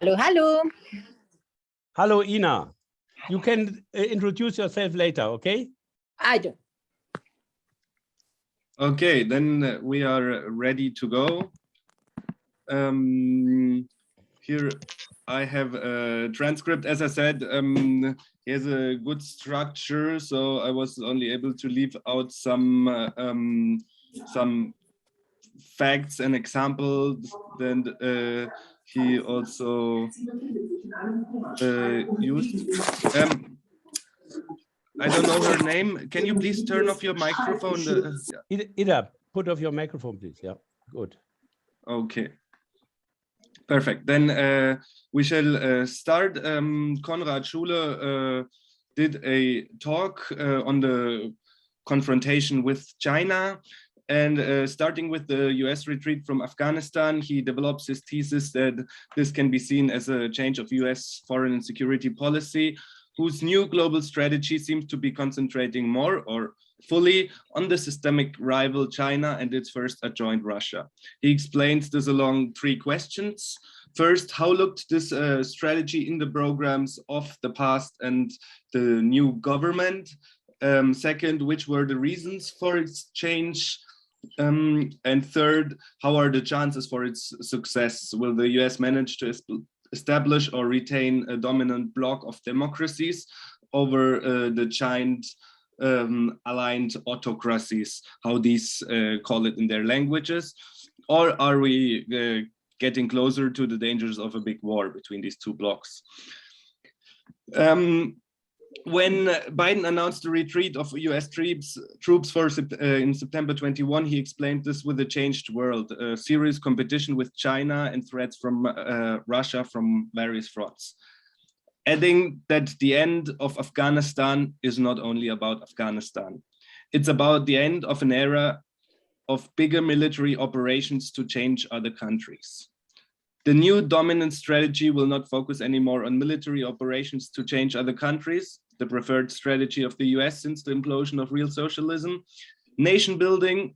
Hello, hello. Hello, Ina. You can introduce yourself later, okay? I do. Okay, then we are ready to go. Here I have a transcript. As I said, here's a good structure, so I was only able to leave out some facts and examples. Then he also used. I don't know her name. Can you please turn off your microphone? Ida, put off your microphone, please. Yeah, good. Okay. Perfect. Then we shall start. Konrad Schule did a talk on the confrontation with China. And starting with the US retreat from Afghanistan, he develops his thesis that this can be seen as a change of US foreign and security policy, whose new global strategy seems to be concentrating more or fully on the systemic rival China and its first adjoint Russia. He explains this along three questions. First, how looked this strategy in the programs of the past and the new government? Second, which were the reasons for its change? And third, how are the chances for its success? Will the US manage to establish or retain a dominant bloc of democracies over the giant aligned autocracies, how these call it in their languages? Or are we getting closer to the dangers of a big war between these two blocs? When Biden announced the retreat of US troops in September 21, he explained this with a changed world, a serious competition with China and threats from Russia from various fronts. Adding that the end of Afghanistan is not only about Afghanistan. It's about the end of an era of bigger military operations to change other countries. The new dominant strategy will not focus anymore on military operations to change other countries, the preferred strategy of the US since the implosion of real socialism. Nation building,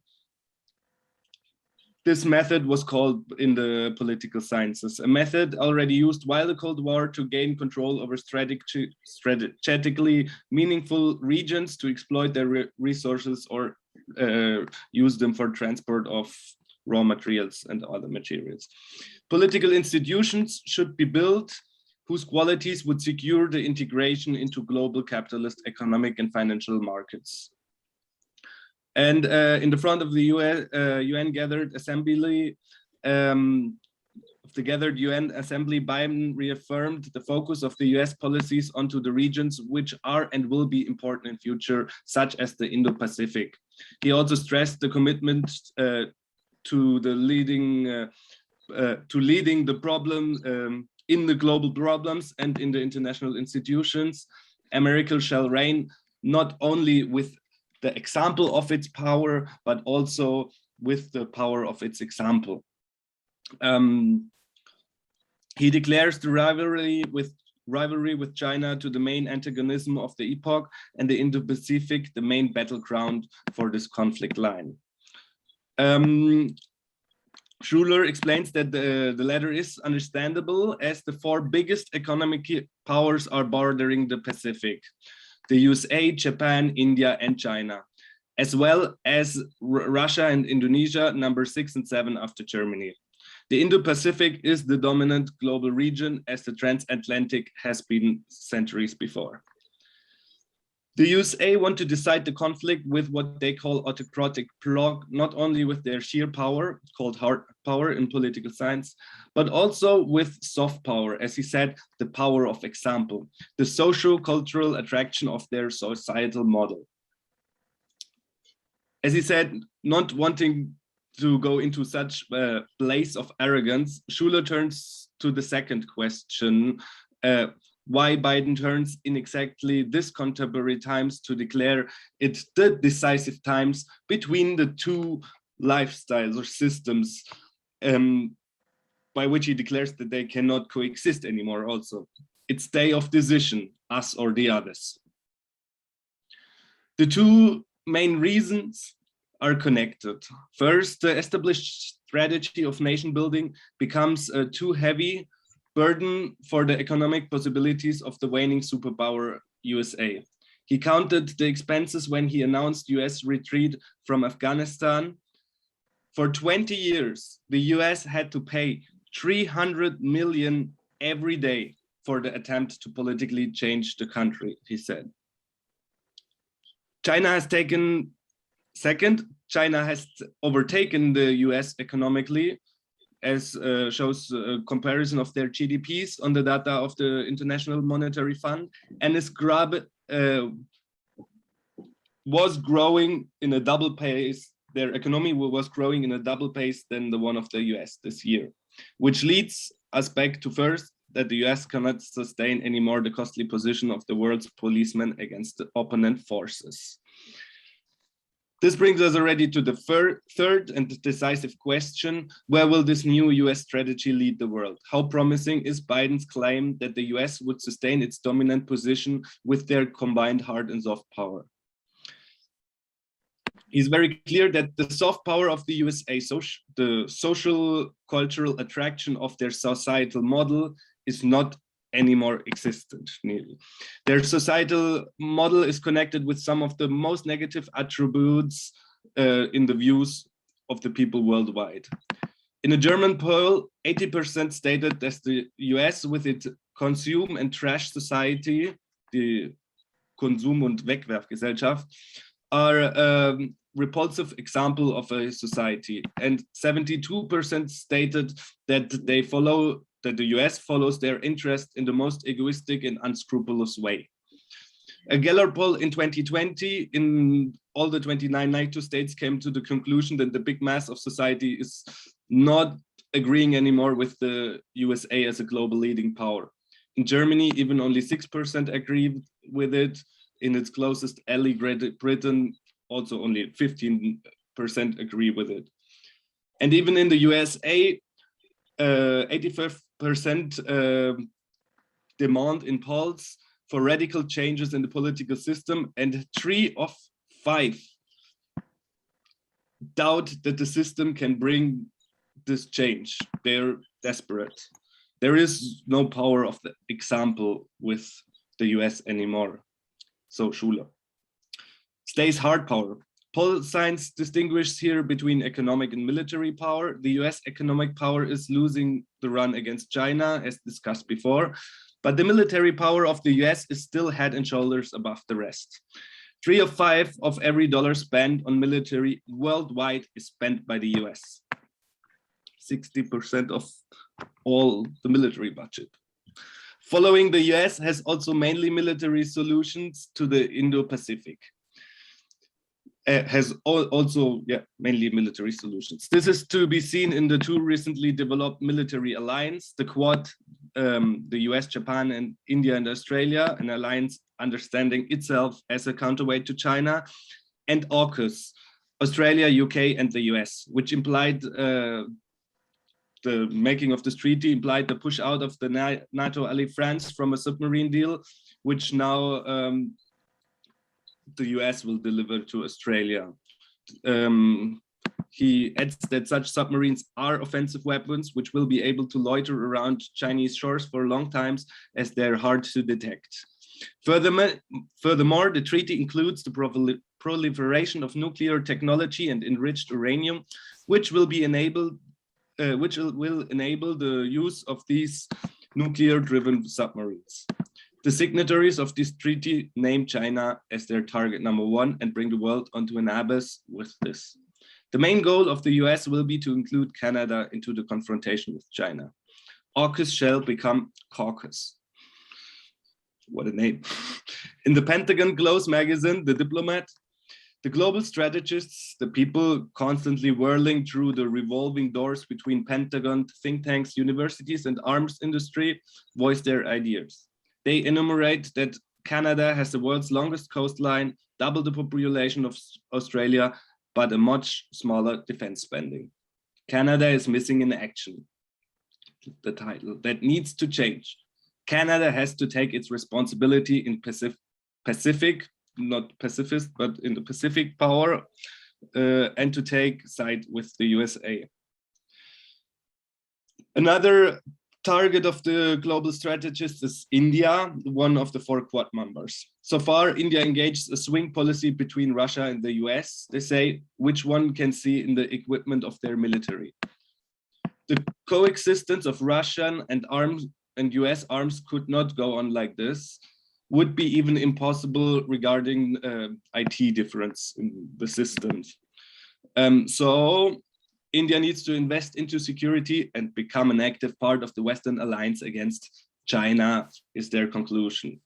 this method was called in the political sciences, a method already used while the Cold War to gain control over strategically meaningful regions to exploit their resources or use them for transport of raw materials and other materials. Political institutions should be built whose qualities would secure the integration into global capitalist economic and financial markets. And in the front of the UN gathered assembly, Biden reaffirmed the focus of the US policies onto the regions which are and will be important in future, such as the Indo-Pacific. He also stressed the commitment to leading the problem in the global problems and in the international institutions. America shall reign not only with the example of its power, but also with the power of its example. He declares the rivalry with China to the main antagonism of the epoch, and the Indo-Pacific the main battleground for this conflict line. Schuler explains that the latter is understandable as the four biggest economic powers are bordering the Pacific: the USA, Japan, India, and China, as well as Russia and Indonesia, number 6 and 7 after Germany. The Indo-Pacific is the dominant global region as the transatlantic has been centuries before. The USA want to decide the conflict with what they call autocratic bloc, not only with their sheer power, called hard power in political science, but also with soft power, as he said, the power of example, the socio-cultural attraction of their societal model. As he said, not wanting to go into such a place of arrogance, Schuler turns to the second question, why Biden turns in exactly this contemporary times to declare it the decisive times between the two lifestyles or systems, by which he declares that they cannot coexist anymore also. It's day of decision, us or the others. The two main reasons are connected. First, the established strategy of nation building becomes too heavy burden for the economic possibilities of the waning superpower USA. He counted the expenses when he announced US retreat from Afghanistan. For 20 years, the US had to pay 300 million every day for the attempt to politically change the country, he said. China has taken second. China has overtaken the US economically, as shows a comparison of their GDPs on the data of the International Monetary Fund, and was growing in a double pace. Their economy was growing in a double pace than the one of the US this year, which leads us back to first, that the US cannot sustain anymore the costly position of the world's policeman against the opponent forces. This brings us already to the third and decisive question: where will this new US strategy lead the world? How promising is Biden's claim that the US would sustain its dominant position with their combined hard and soft power? He's very clear that the soft power of the USA, the social cultural attraction of their societal model, is not anymore existent. Their societal model is connected with some of the most negative attributes in the views of the people worldwide. In a German poll, 80% stated that the US, with its consume and trash society, the Konsum- und Wegwerfgesellschaft, are repulsive example of a society, and 72% stated that the US follows their interest in the most egoistic and unscrupulous way. A Gallup poll in 2020 in all the 29 NATO states came to the conclusion that the big mass of society is not agreeing anymore with the USA as a global leading power. In Germany, even only 6% agree with it. In its closest ally, Great Britain, also only 15% agree with it. And even in the USA, 85% demand in polls for radical changes in the political system, and 3 of 5 doubt that the system can bring this change. They're desperate. There is no power of the example with the US anymore. So Schule. Stays hard power. Poll science distinguishes here between economic and military power. The US economic power is losing the run against China, as discussed before, but the military power of the US is still head and shoulders above the rest. 3 of 5 of every dollar spent on military worldwide is spent by the US. 60% of all the military budget. Following, the US has also mainly military solutions to the Indo-Pacific. Mainly military solutions. This is to be seen in the 2 recently developed military alliance, the Quad, the US, Japan, and India and Australia, an alliance understanding itself as a counterweight to China, and AUKUS, Australia, UK, and the US, which implied the making of this treaty implied the push out of the NATO ally France from a submarine deal, which now the US will deliver to Australia. He adds that such submarines are offensive weapons, which will be able to loiter around Chinese shores for long times, as they're hard to detect. Furthermore, the treaty includes the proliferation of nuclear technology and enriched uranium, which will enable the use of these nuclear-driven submarines. The signatories of this treaty name China as their target number 1 and bring the world onto an abyss with this. The main goal of the US will be to include Canada into the confrontation with China. AUKUS shall become caucus. What a name. In the Pentagon Close magazine, The Diplomat, the global strategists, the people constantly whirling through the revolving doors between Pentagon, think tanks, universities, and arms industry, voice their ideas. They enumerate that Canada has the world's longest coastline, double the population of Australia, but a much smaller defense spending. Canada is missing in action. The title that needs to change. Canada has to take its responsibility in Pacific, not pacifist, but in the Pacific power, and to take side with the USA. Another target of the global strategists is India, one of the 4 Quad members. So far, India engaged a swing policy between Russia and the US. They say which one can see in the equipment of their military. The coexistence of Russian and US arms could not go on like this, would be even impossible regarding IT difference in the systems. So India needs to invest into security and become an active part of the Western alliance against China, is their conclusion.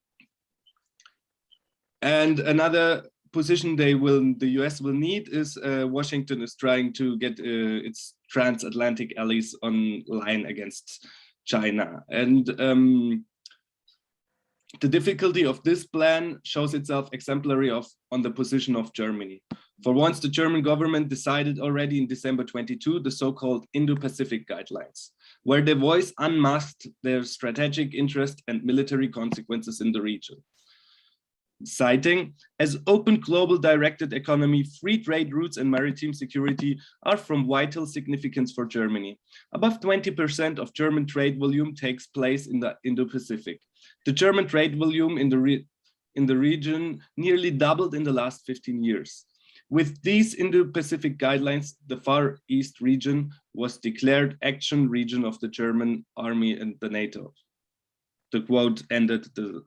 And another position the US will need is Washington is trying to get its transatlantic allies on line against China. And the difficulty of this plan shows itself exemplary on the position of Germany. For once, the German government decided already in December 22 the so-called Indo-Pacific guidelines, where they voice unmasked their strategic interest and military consequences in the region. Citing, as open global directed economy, free trade routes and maritime security are from vital significance for Germany. Above 20% of German trade volume takes place in the Indo-Pacific. The German trade volume in the region nearly doubled in the last 15 years. With these Indo-Pacific guidelines, the Far East region was declared action region of the German army and the NATO. The quote ended the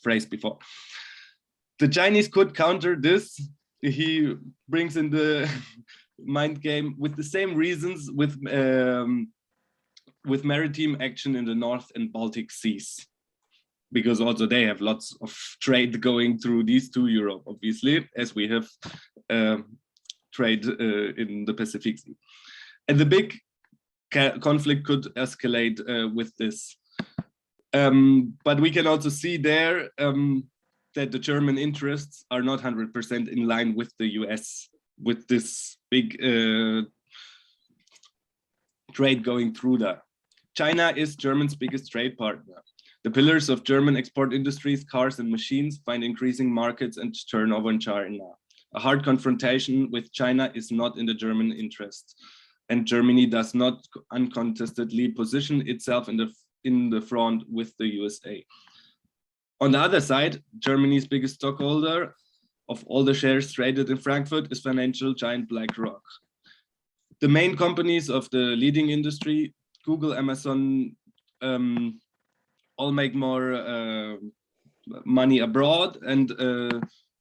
phrase before. The Chinese could counter this. He brings in the mind game with the same reasons with maritime action in the North and Baltic seas, because also they have lots of trade going through these two Europe, obviously, as we have trade in the Pacific Sea. And the big conflict could escalate with this. But we can also see there that the German interests are not 100% in line with the US, with this big trade going through that. China is Germany's biggest trade partner. The pillars of German export industries, cars and machines, find increasing markets and turnover in China. A hard confrontation with China is not in the German interest, and Germany does not uncontestedly position itself in the front with the USA. On the other side, Germany's biggest stockholder of all the shares traded in Frankfurt is financial giant BlackRock. The main companies of the leading industry, Google, Amazon, all make more money abroad, and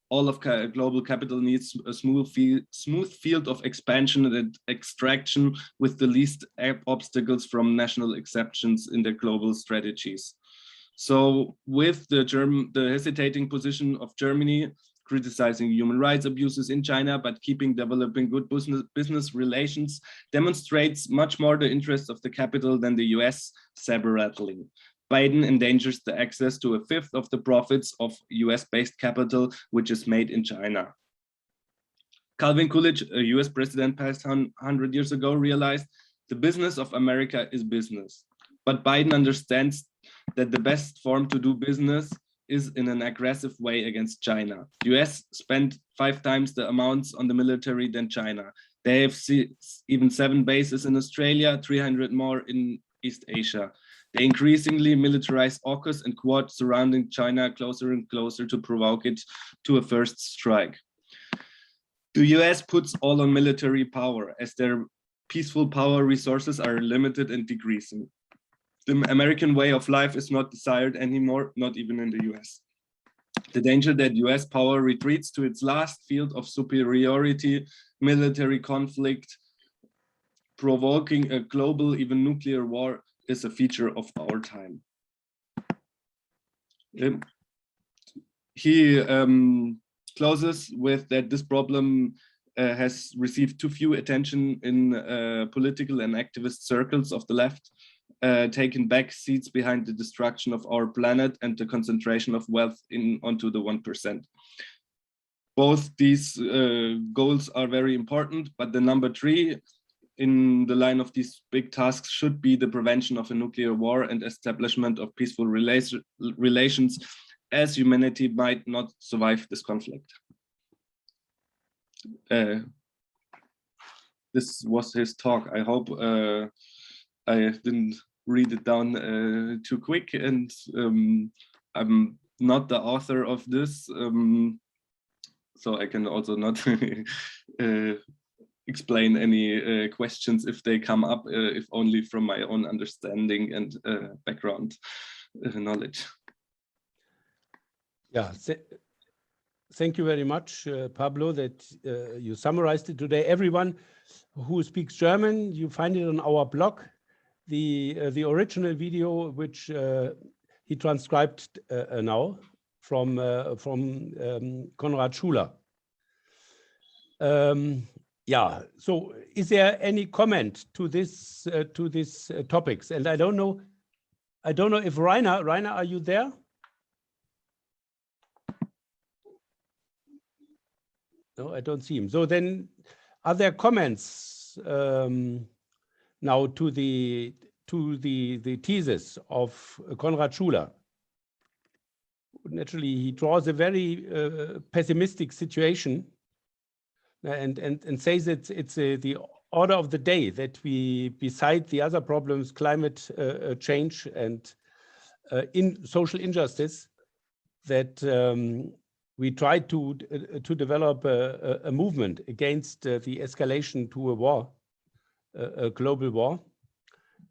all of global capital needs a smooth field of expansion and extraction with the least obstacles from national exceptions in their global strategies. So with the hesitating position of Germany, criticizing human rights abuses in China, but keeping developing good business relations, demonstrates much more the interests of the capital than the US saber-rattling. Biden endangers the access to a fifth of the profits of US-based capital, which is made in China. Calvin Coolidge, a US president passed 100 years ago, realized the business of America is business. But Biden understands that the best form to do business is in an aggressive way against China. The US spent 5 times the amounts on the military than China. They have even 7 bases in Australia, 300 more in East Asia. They increasingly militarize AUKUS and Quad, surrounding China closer and closer to provoke it to a first strike. The US puts all on military power, as their peaceful power resources are limited and decreasing. The American way of life is not desired anymore, not even in the US. The danger that US power retreats to its last field of superiority, military conflict, provoking a global, even nuclear war, is a feature of our time. He closes with that this problem has received too few attention in political and activist circles of the left, taken back seats behind the destruction of our planet and the concentration of wealth onto the 1%. Both these goals are very important, but the number 3 in the line of these big tasks should be the prevention of a nuclear war and establishment of peaceful relations, as humanity might not survive this conflict. This was his talk. I hope I didn't read it down too quick, and I'm not the author of this, so I can also not explain any questions if they come up, if only from my own understanding and background knowledge. Yeah, thank you very much, Pablo, that you summarized it today. Everyone who speaks German, you find it on our blog, the original video, which he transcribed now from Konrad Schuler. Yeah, so is there any comment to this topics? And I don't know if Rainer, are you there? No, I don't see him. So then, are there comments now to the thesis of Konrad Schuler? Naturally, he draws a very pessimistic situation, and says it's the order of the day that we, beside the other problems, climate change and in social injustice, that we try to develop a movement against the escalation to a war, a global war.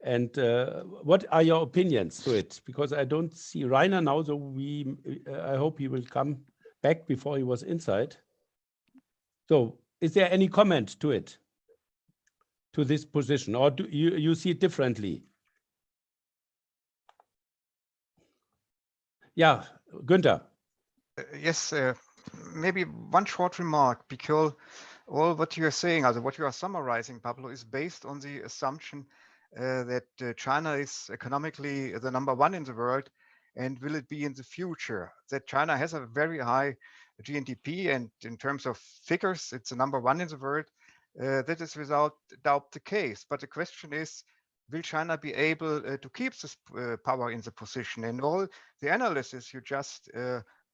And what are your opinions to it? Because I don't see Rainer now, so I hope he will come back before he was inside. So is there any comment to it, to this position, or do you see it differently? Yeah, Günther. Yes, maybe one short remark, because all what you are saying, also what you are summarizing, Pablo, is based on the assumption that China is economically the #1 in the world, and will it be in the future? That China has a very high GNDP, and in terms of figures, it's the #1 in the world. That is without doubt the case. But the question is, will China be able to keep this power in the position? And all the analysis you just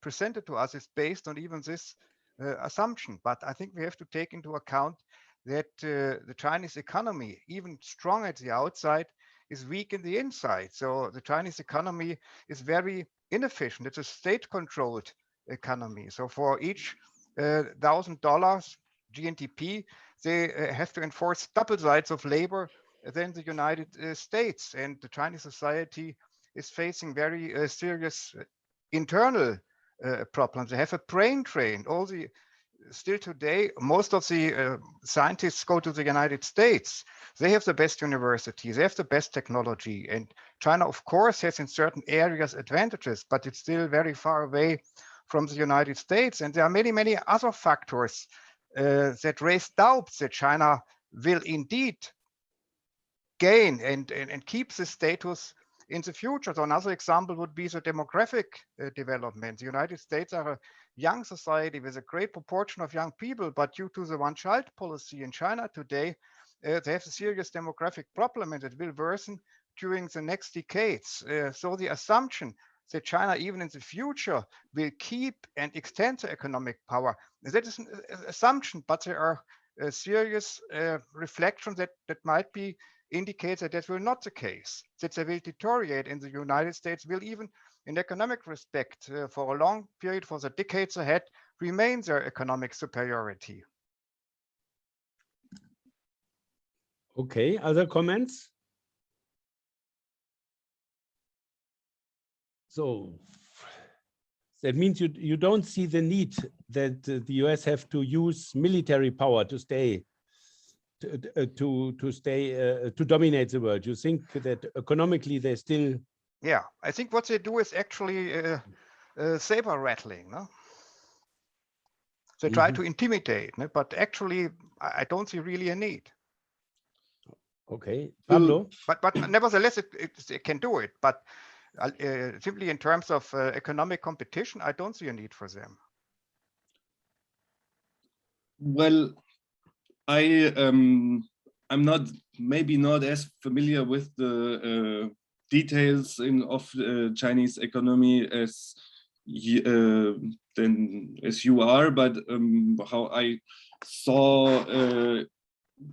presented to us is based on even this assumption. But I think we have to take into account that the Chinese economy, even strong at the outside, is weak in the inside. So the Chinese economy is very inefficient. It's a state-controlled economy. So for each $1,000 GNDP, they have to enforce double sides of labor than the United States. And the Chinese society is facing very serious internal problems. They have a brain drain. Still today, most of the scientists go to the United States. They have the best universities, they have the best technology. And China, of course, has in certain areas advantages, but it's still very far away from the United States. And there are many, many other factors that raise doubts that China will indeed gain and keep the status in the future. So another example would be the demographic development. The United States are a young society with a great proportion of young people, but due to the one-child policy in China today, they have a serious demographic problem, and it will worsen during the next decades. So the assumption that China, even in the future, will keep and extend the economic power, that is an assumption, but there are serious reflections that might be indicates that that will not the case, that they will deteriorate in the United States, will even in economic respect for a long period, for the decades ahead, remain their economic superiority. Okay, other comments? So that means you don't see the need that the US have to use military power to stay to dominate the world. You think that economically they still? Yeah, I think what they do is actually saber rattling. No? They try to intimidate, no? But actually, I don't see really a need. Okay, Pablo. But nevertheless, it can do it. But simply in terms of economic competition, I don't see a need for them. Well, I'm maybe not as familiar with the details of Chinese economy as you are, but how I saw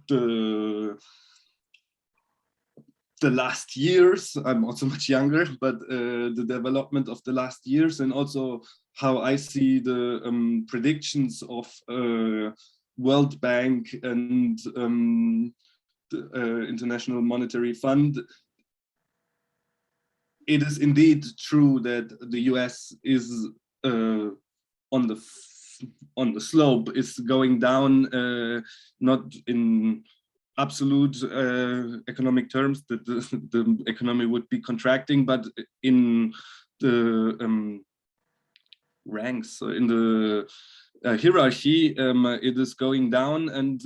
the the last years. I'm also much younger, but the development of the last years, and also how I see the predictions of World Bank and the International Monetary Fund. It is indeed true that the US is on the slope, is going down, not in absolute economic terms that the economy would be contracting, but in the ranks, in the hierarchy, it is going down, and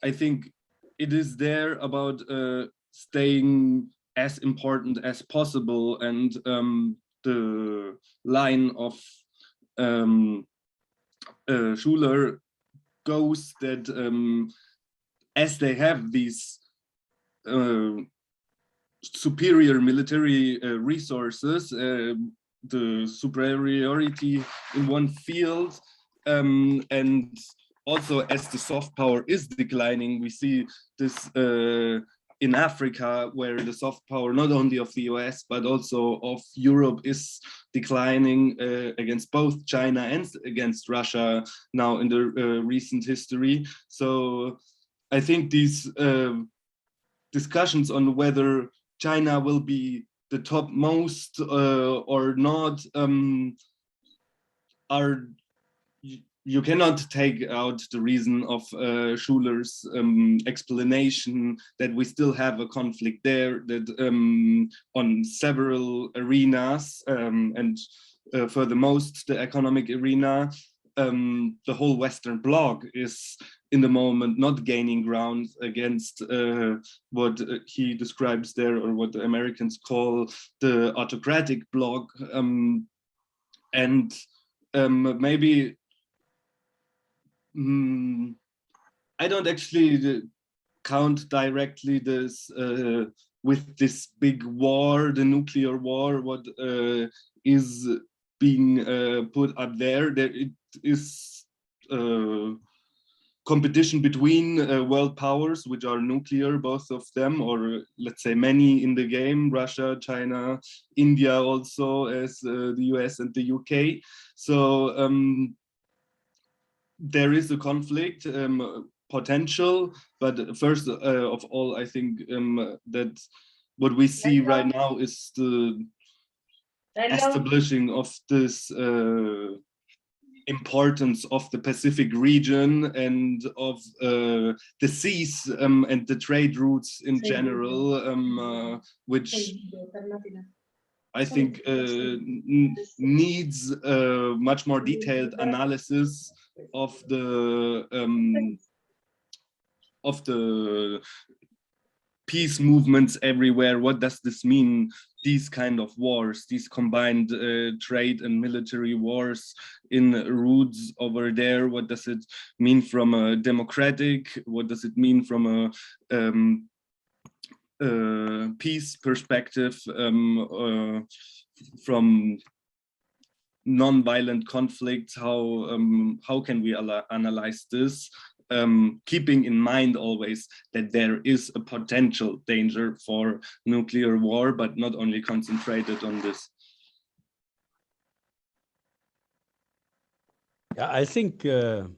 I think it is there about staying as important as possible, and the line of Schuler goes that as they have these superior military resources, the superiority in one field, and also as the soft power is declining, we see this in Africa, where the soft power not only of the US but also of Europe is declining against both China and against Russia now in the recent history. So I think these discussions on whether China will be the topmost or not are, you cannot take out the reason of Schuler's explanation that we still have a conflict there, that on several arenas, and for the most the economic arena, the whole Western Bloc is in the moment not gaining ground against what he describes there, or what the Americans call the autocratic bloc, and maybe I don't actually count directly this with this big war, the nuclear war, what is being put up there. That it is competition between world powers, which are nuclear, both of them, or let's say many in the game, Russia, China, India also, as the US and the UK. So there is a conflict potential, but first of all, I think that what we see right now is the establishing of this importance of the Pacific region and of the seas and the trade routes in general, which I think needs a much more detailed analysis of the peace movements everywhere. What does this mean, these kind of wars, these combined trade and military wars in routes over there? What does it mean from a democratic, what does it mean from a peace perspective, from non-violent conflicts? How can we analyze this, keeping in mind always that there is a potential danger for nuclear war, but not only concentrated on this? Yeah, I think the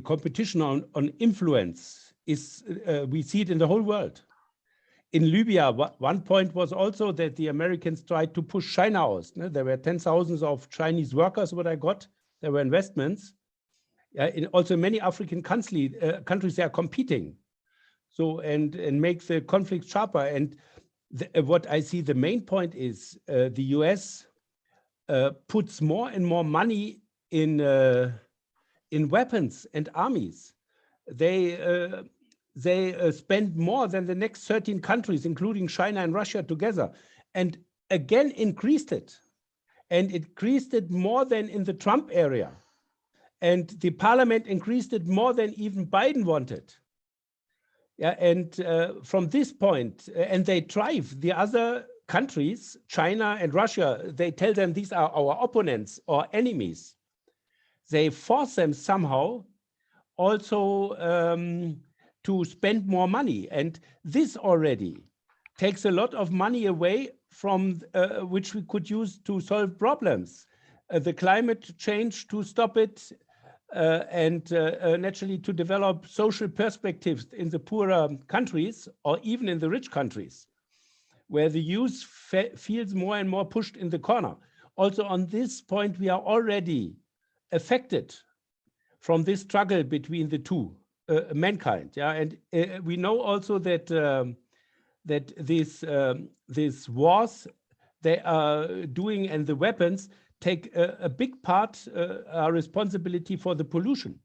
competition on influence is, we see it in the whole world. In Libya, one point was also that the Americans tried to push China out. There were 10,000 of Chinese workers, what I got. There were investments. Also many African countries, they are competing. So, and make the conflict sharper. And what I see, the main point is the US puts more and more money in weapons and armies. They spend more than the next 13 countries, including China and Russia together, and again increased it. And increased it more than in the Trump area. And the parliament increased it more than even Biden wanted. Yeah, and from this point, and they drive the other countries, China and Russia, they tell them these are our opponents or enemies. They force them somehow also to spend more money. And this already takes a lot of money away from which we could use to solve problems. The climate change, to stop it, and naturally to develop social perspectives in the poorer countries or even in the rich countries, where the youth feels more and more pushed in the corner. Also on this point, we are already affected from this struggle between the two, mankind. Yeah, and we know also that that these wars they are doing and the weapons take a big part are responsibility for the pollution,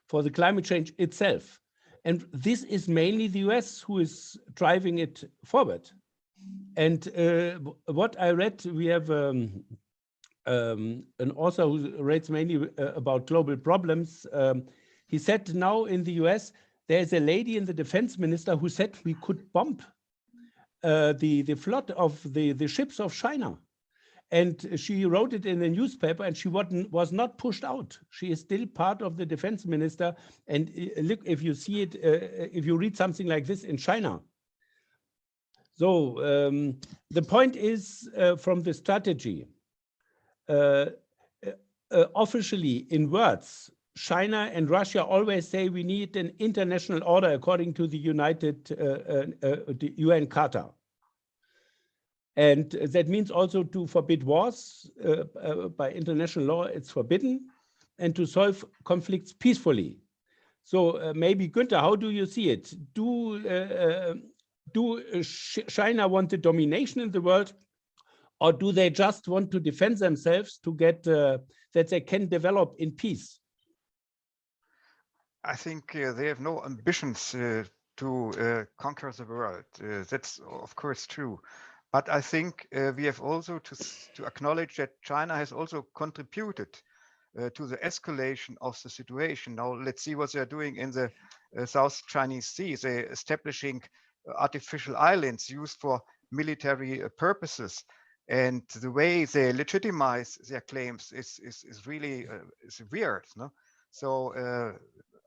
for the climate change itself. And this is mainly the US who is driving it forward. And what I read, we have an author who writes mainly about global problems. He said now in the US, there's a lady in the defense minister who said we could bomb the flood of the ships of China. And she wrote it in the newspaper, and she was not pushed out. She is still part of the defense minister. And look, if you see it, if you read something like this in China. So the point is from the strategy, officially in words, China and Russia always say we need an international order according to the UN Charter. And that means also to forbid wars by international law, it's forbidden, and to solve conflicts peacefully. So maybe Günther, how do you see it? Do China want the domination in the world, or do they just want to defend themselves to get that they can develop in peace? I think they have no ambitions to conquer the world. That's of course true. But I think we have also to acknowledge that China has also contributed to the escalation of the situation. Now, let's see what they're doing in the South Chinese Sea. They're establishing artificial islands used for military purposes. And the way they legitimize their claims is really is weird. No? So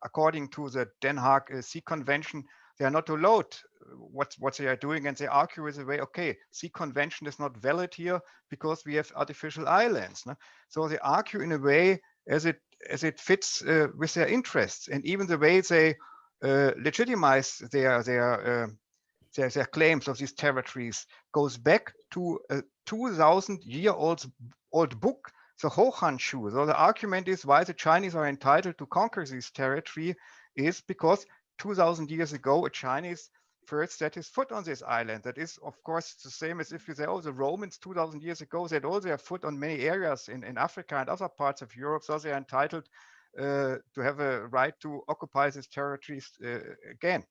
according to the Den Haag Sea Convention, they are not allowed what they are doing, and they argue with the way, okay, Sea Convention is not valid here because we have artificial islands. No? So they argue in a way as it fits with their interests, and even the way they legitimize their claims of these territories goes back to a 2,000-year-old book, the Hohanshu. So the argument is why the Chinese are entitled to conquer this territory is because 2,000 years ago, a Chinese first set his foot on this island. That is, of course, the same as if you say, oh, the Romans 2,000 years ago set all their foot on many areas in Africa and other parts of Europe, so they are entitled to have a right to occupy these territories again.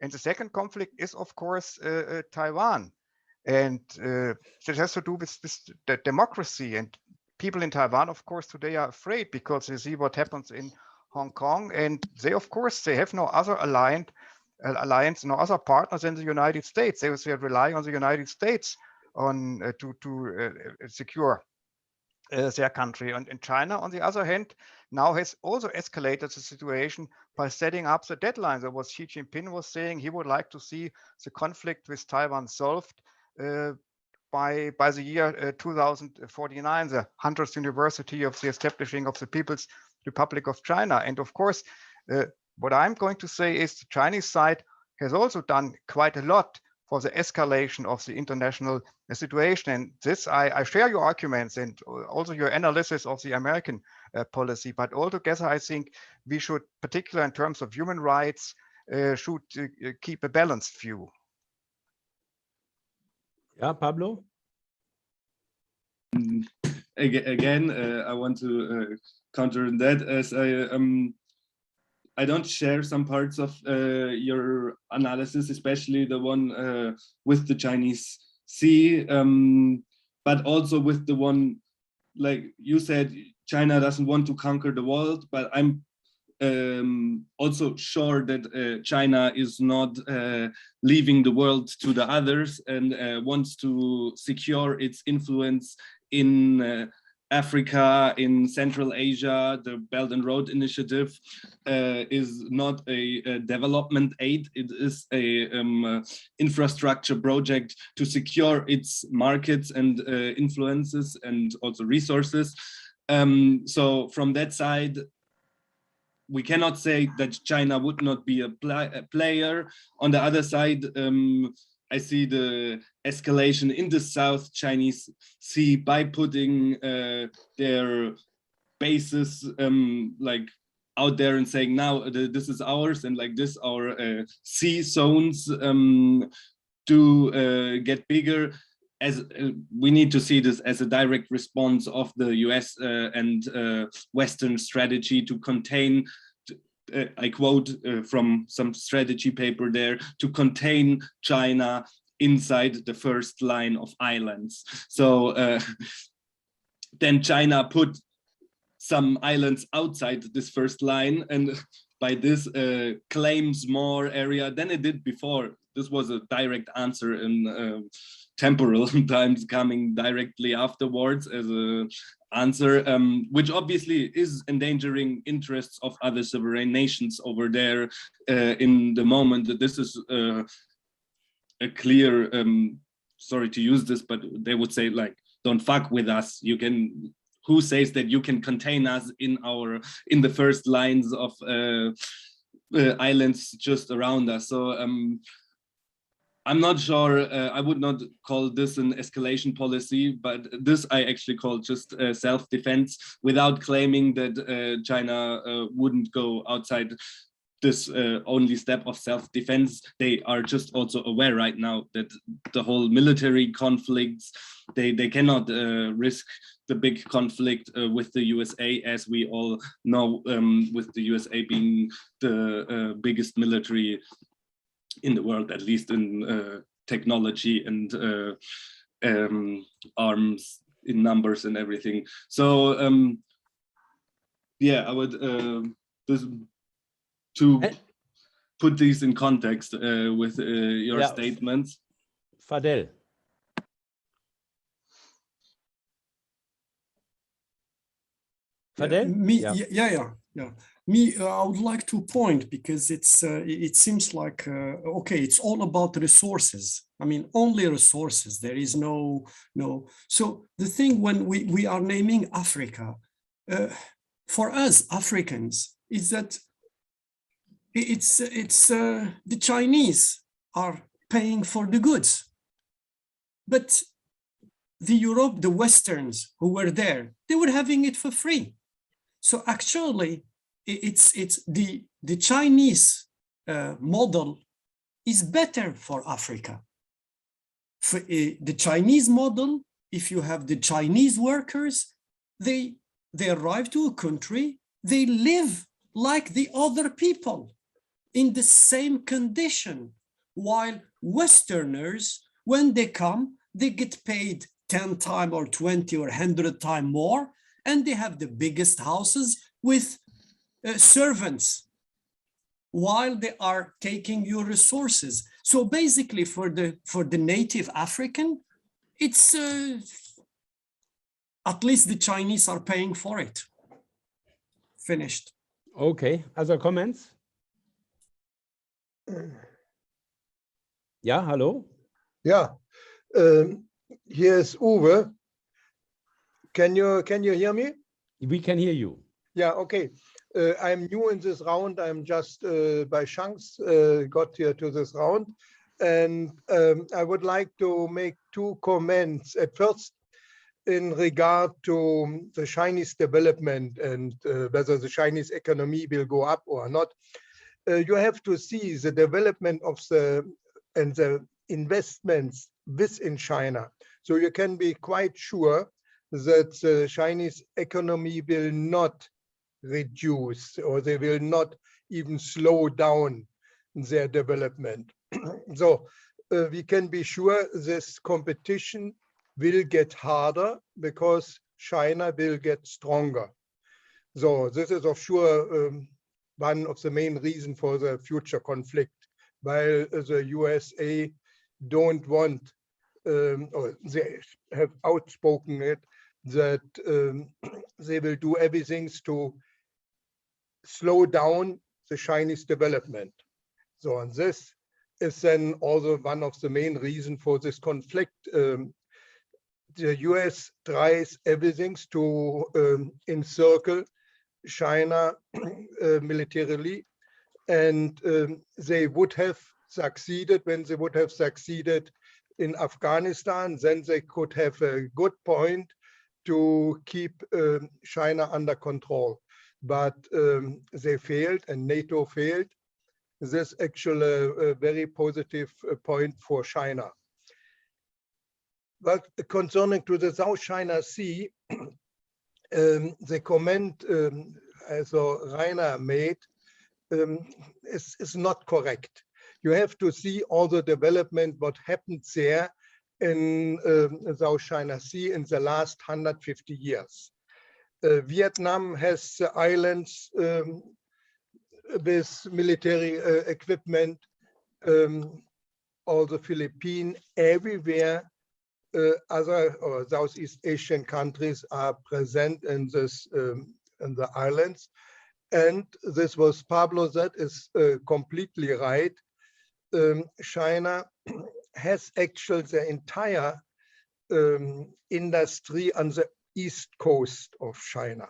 And the second conflict is, of course, Taiwan. And it has to do with the democracy. And people in Taiwan, of course, today are afraid because they see what happens in Hong Kong. And they, of course, they have no other alliance, no other partners than the United States. They are relying on the United States to secure their country. And China, on the other hand, now has also escalated the situation by setting up the deadline. That was Xi Jinping was saying he would like to see the conflict with Taiwan solved by the year 2049, the 100th anniversary of the establishing of the People's Republic of China. And of course, what I'm going to say is the Chinese side has also done quite a lot for the escalation of the international situation. And this, I share your arguments and also your analysis of the American policy, but altogether, I think we should, particularly in terms of human rights, should keep a balanced view. Yeah, Pablo? Again, I want to counter that as I don't share some parts of your analysis, especially the one with the Chinese Sea, but also with the one, like you said, China doesn't want to conquer the world, but I'm also sure that China is not leaving the world to the others and wants to secure its influence in Africa, in Central Asia, the Belt and Road Initiative is not a development aid. It is a infrastructure project to secure its markets and influences and also resources. So from that side, we cannot say that China would not be a player. On the other side, I see the escalation in the South Chinese Sea by putting their bases like out there and saying now this is ours, and like this our sea zones to get bigger. As we need to see this as a direct response of the US and Western strategy to contain, I quote from some strategy paper there, to contain China inside the first line of islands. So then China put some islands outside this first line, and by this claims more area than it did before. This was a direct answer in temporal times, coming directly afterwards as a answer, which obviously is endangering interests of other sovereign nations over there in the moment that this is a clear, sorry to use this, but they would say like, don't fuck with us. You can, who says that you can contain us in the first lines of islands just around us? So I'm not sure, I would not call this an escalation policy, but this I actually call just self-defense, without claiming that China wouldn't go outside this only step of self-defense. They are just also aware right now that the whole military conflicts, they cannot risk the big conflict with the USA, as we all know, with the USA being the biggest military in the world, at least in technology and arms in numbers and everything. So yeah, I would to put these in context with your statements. Fadel. Fadel? I would like to point, because it seems like okay, it's all about resources. I mean, only resources. There is no. So the thing when we are naming Africa, for us Africans, is that it's the Chinese are paying for the goods, but the Westerns who were there, they were having it for free. So actually, it's the Chinese model is better for Africa. For the Chinese model, if you have the Chinese workers, they arrive to a country, they live like the other people in the same condition, while Westerners, when they come, they get paid 10 times or 20 or 100 times more, and they have the biggest houses with servants, while they are taking your resources. So basically, for the native African, it's at least the Chinese are paying for it. Finished. Okay. Other comments? Yeah. Hello. Yeah. Here is Uwe. Can you hear me? We can hear you. Yeah, okay. I'm new in this round. I'm just by chance got here to this round. And I would like to make two comments. At first, in regard to the Chinese development and whether the Chinese economy will go up or not. You have to see the development of the investments within China. So you can be quite sure that the Chinese economy will not reduce, or they will not even slow down their development. So we can be sure this competition will get harder because China will get stronger. So this is of sure one of the main reasons for the future conflict, while the USA don't want, or they have outspoken it, that they will do everything to slow down the Chinese development. So, and this is then also one of the main reasons for this conflict. The US tries everything to encircle China militarily, and they would have succeeded. When they would have succeeded in Afghanistan, then they could have a good point to keep China under control. But they failed, and NATO failed. This is actually a very positive point for China. But concerning to the South China Sea, the comment as Rainer made is not correct. You have to see all the development, what happened there in South China Sea in the last 150 years. Vietnam has islands with military equipment, all the Philippines, everywhere. Other or Southeast Asian countries are present in this in the islands, and this was Pablo. That is completely right. China has actually the entire industry on the east coast of China.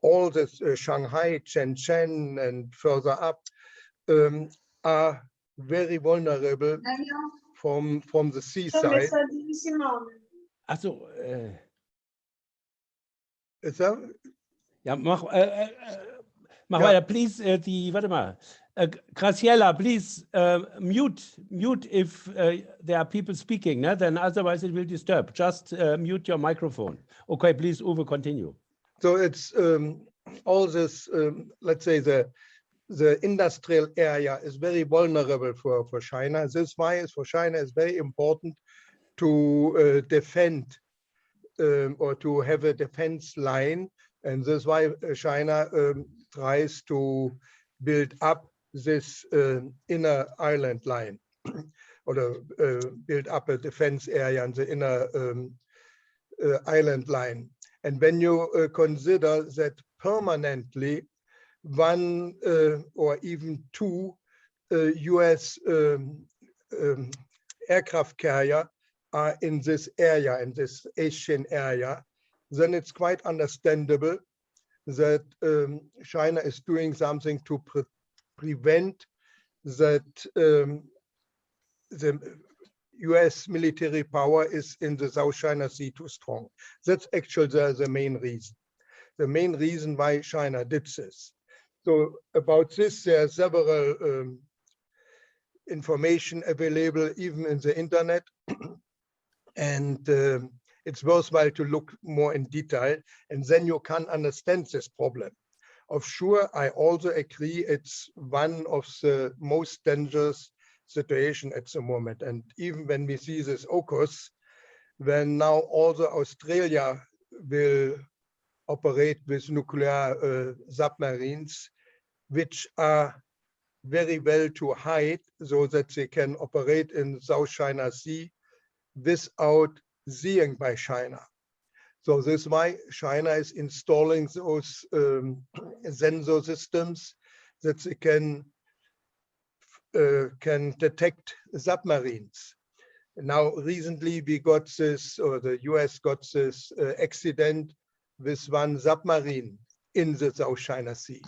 All this Shanghai, Shenzhen, and further up are very vulnerable from the seaside. Also, Is that? ja, mach Ja. weiter, please. Warte mal. Graciela, please mute if there are people speaking, né? Then otherwise it will disturb. Just mute your microphone. Okay, please, Uwe, continue. So it's all this, let's say the industrial area is very vulnerable for China. This is why for China it's very important to defend or to have a defense line. And this is why China tries to build up this inner island line or build up a defense area in the inner island line. And when you consider that permanently one or even two US aircraft carrier are in this area, in this Asian area, then it's quite understandable that China is doing something to prevent that the US military power is in the South China Sea too strong. That's actually the main reason. The main reason why China did this. So about this, there are several information available even in the internet. And it's worthwhile to look more in detail, and then you can understand this problem. Of sure, I also agree it's one of the most dangerous situation at the moment. And even when we see this AUKUS, when now also Australia will operate with nuclear submarines, which are very well to hide so that they can operate in South China Sea without seeing by China. So this is why China is installing those sensor systems that they can detect submarines. Now, recently we got this, or the US got this accident with one submarine in the South China Sea.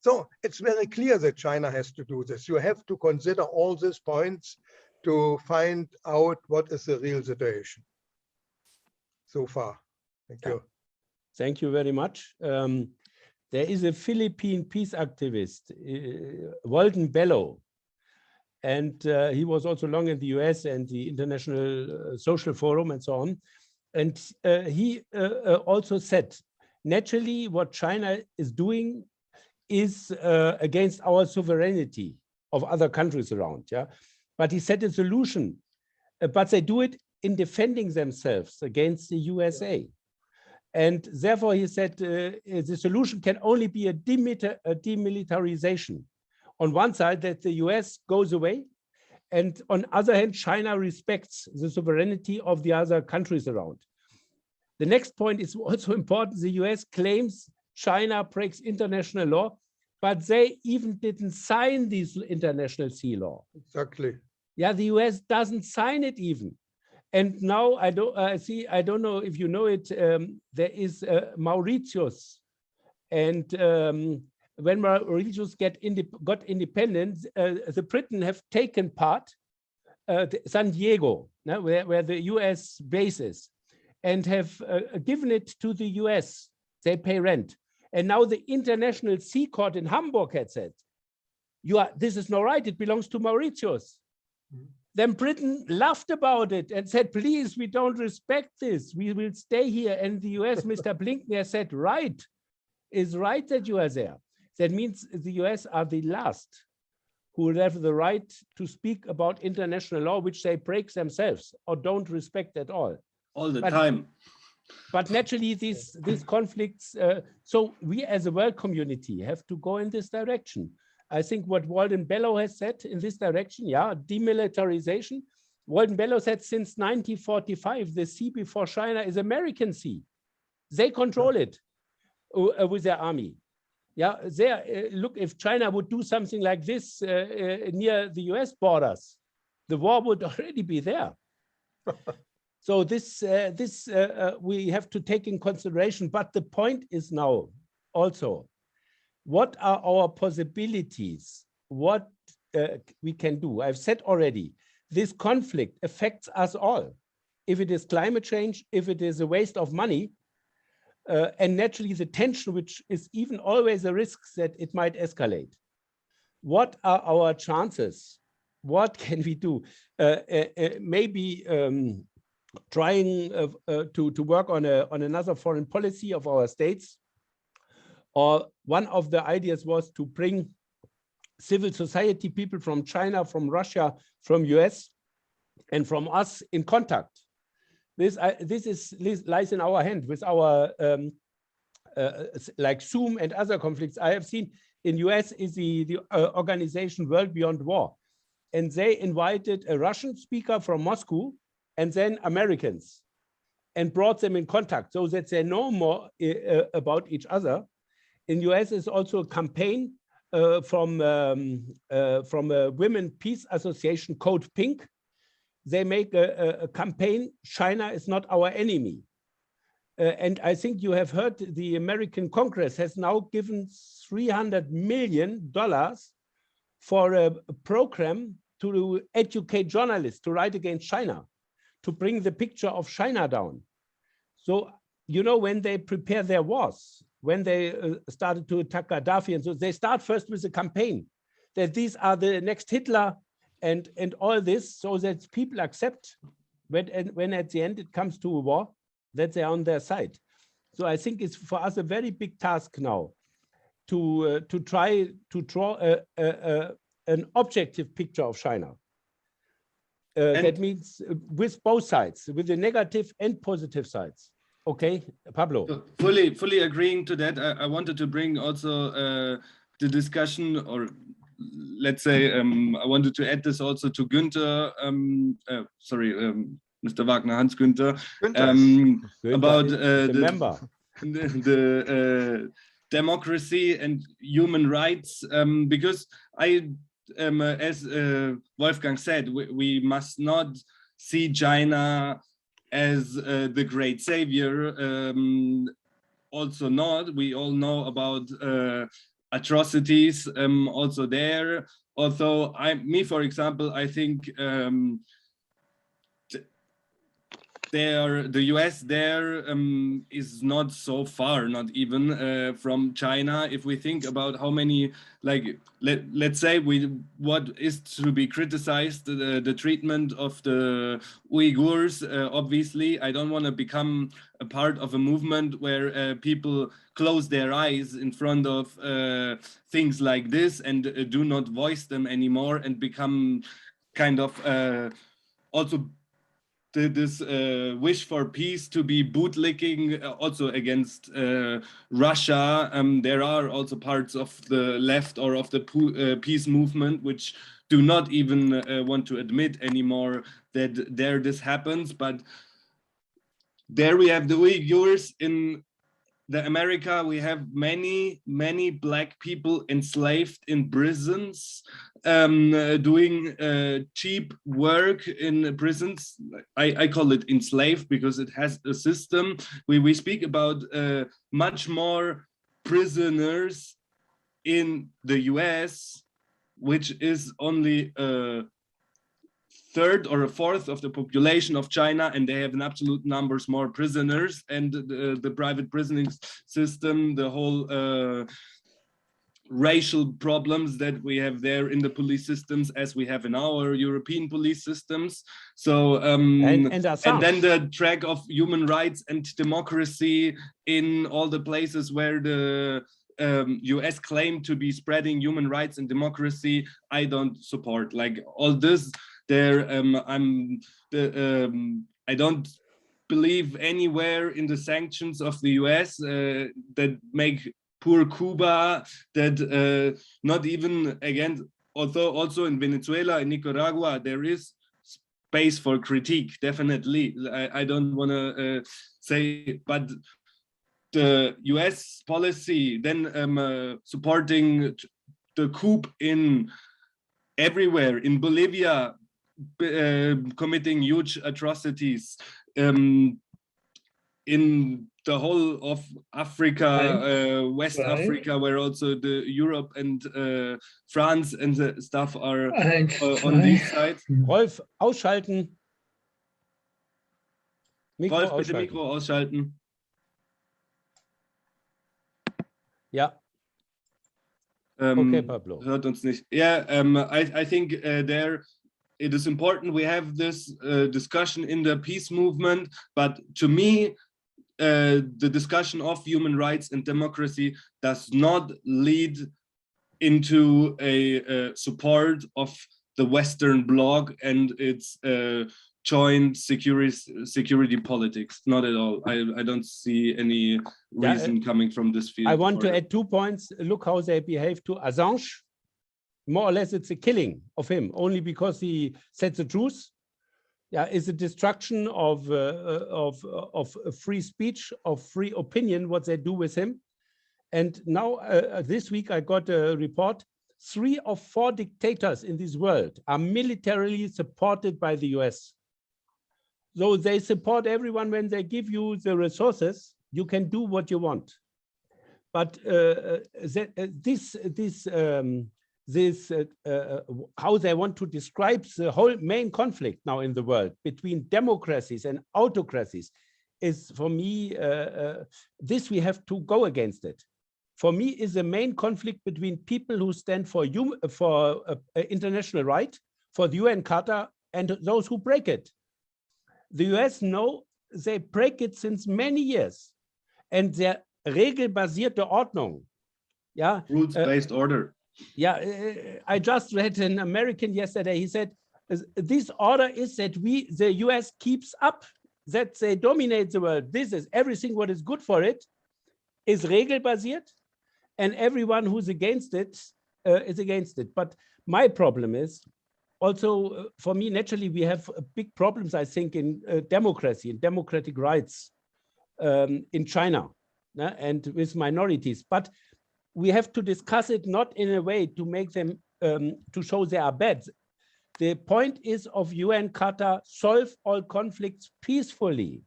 So it's very clear that China has to do this. You have to consider all these points to find out what is the real situation so far. Thank you. Thank you very much. There is a Philippine peace activist, Walden Bello, and he was also long in the US and the International Social Forum and so on. And he also said, naturally, what China is doing is against our sovereignty of other countries around. Yeah, but he said a solution, but they do it in defending themselves against the USA. And therefore, he said the solution can only be a demilitarization. On one side, that the US goes away, and on the other hand, China respects the sovereignty of the other countries around. The next point is also important. The US claims China breaks international law, but they even didn't sign this international sea law. Exactly. Yeah, the US doesn't sign it even. And now I don't know if you know it, there is Mauritius. And when Mauritius got independence, the Britain have taken part, San Diego, where the US base is, and have given it to the US. They pay rent. And now the International Sea Court in Hamburg had said, this is not right, it belongs to Mauritius. Then Britain laughed about it and said, please, we don't respect this. We will stay here. And the US, Mr. Blinken said, right, it's right that you are there. That means the US are the last who will have the right to speak about international law, which they break themselves or don't respect at all. All the time. But naturally, these conflicts, so we as a world community have to go in this direction. I think what Walden Bellow has said in this direction, yeah, demilitarization. Walden Bellow said since 1945, the sea before China is American sea. They control it with their army. Yeah, look, if China would do something like this near the US borders, the war would already be there. So this we have to take in consideration. But the point is now also, what are our possibilities? What we can do? I've said already, this conflict affects us all. If it is climate change, if it is a waste of money, and naturally the tension, which is even always a risk that it might escalate. What are our chances? What can we do? Maybe trying to work on another foreign policy of our states. Or one of the ideas was to bring civil society people from China, from Russia, from US, and from us in contact. This lies in our hand with our like Zoom and other conflicts. I have seen in US is the organization World Beyond War, and they invited a Russian speaker from Moscow and then Americans, and brought them in contact so that they know more about each other. In US is also a campaign from a Women Peace Association, Code Pink. They make a campaign, China is not our enemy. And I think you have heard the American Congress has now given $300 million for a program to educate journalists to write against China, to bring the picture of China down. So, you know, when they prepare their wars, when they started to attack Gaddafi, and so they start first with a campaign that these are the next Hitler and all this, so that people accept when at the end it comes to a war, that they're on their side. So I think it's for us a very big task now to try to draw an objective picture of China. That means with both sides, with the negative and positive sides. Okay, Pablo. Fully agreeing to that. I wanted to bring also the discussion, or let's say I wanted to add this also to Günther, Mr. Wagner, Hans Günther, about the democracy and human rights, because as Wolfgang said, we must not see China as the great savior. Also not, we all know about atrocities also there. Although for example, I think the US there is not so far, not even from China. If we think about how many, like, let's say what is to be criticized, the treatment of the Uyghurs, obviously, I don't want to become a part of a movement where people close their eyes in front of things like this and do not voice them anymore and become kind of also this wish for peace to be bootlicking also against Russia. There are also parts of the left or of the peace movement which do not even want to admit anymore that this happens. But there we have the Uyghurs. In the America, we have many black people enslaved in prisons, doing cheap work in prisons. I call it enslaved because it has a system. We speak about much more prisoners in the US, which is only a third or a fourth of the population of China, and they have in absolute numbers more prisoners, and the private prisoning system, the whole racial problems that we have there in the police systems as we have in our European police systems. So and then the track of human rights and democracy in all the places where the US claim to be spreading human rights and democracy, I don't support. Like all this there, I don't believe anywhere in the sanctions of the US that make poor Cuba, that not even, again, although also in Venezuela and Nicaragua, there is space for critique, definitely. I don't want to say, but the US policy then supporting the coup in everywhere, in Bolivia, committing huge atrocities, in the whole of Africa, West Africa, where also the Europe and France and the stuff are on this side. Rolf, ausschalten. Mikro Rolf, bitte ausschalten. Mikro ausschalten. Ja. Okay, Pablo. Hört uns nicht. Yeah, I think there it is important we have this discussion in the peace movement, but to me, the discussion of human rights and democracy does not lead into a support of the Western Bloc and its joint security politics. Not at all. I don't see any reason coming from this field. I want to add 2 points. Look how they behave to Assange. More or less, it's a killing of him only because he said the truth. Yeah, it's a destruction of free speech, of free opinion, what they do with him. And now this week I got a report, 3 of 4 dictators in this world are militarily supported by the US. So they support everyone. When they give you the resources, you can do what you want. But how they want to describe the whole main conflict now in the world between democracies and autocracies is, for me, this we have to go against it. For me, is the main conflict between people who stand for international right, for the UN Charter, and those who break it. The US know they break it since many years, and their regelbasierte Ordnung, yeah, rules-based order. Yeah, I just read an American yesterday. He said, this order is that the US keeps up, that they dominate the world. This is everything what is good for it is regelbasiert, and everyone who's against it is against it. But my problem is also, for me, naturally, we have big problems, I think, in democracy and democratic rights in China and with minorities. But we have to discuss it not in a way to make them, to show they are bad. The point is of UN Charter, solve all conflicts peacefully.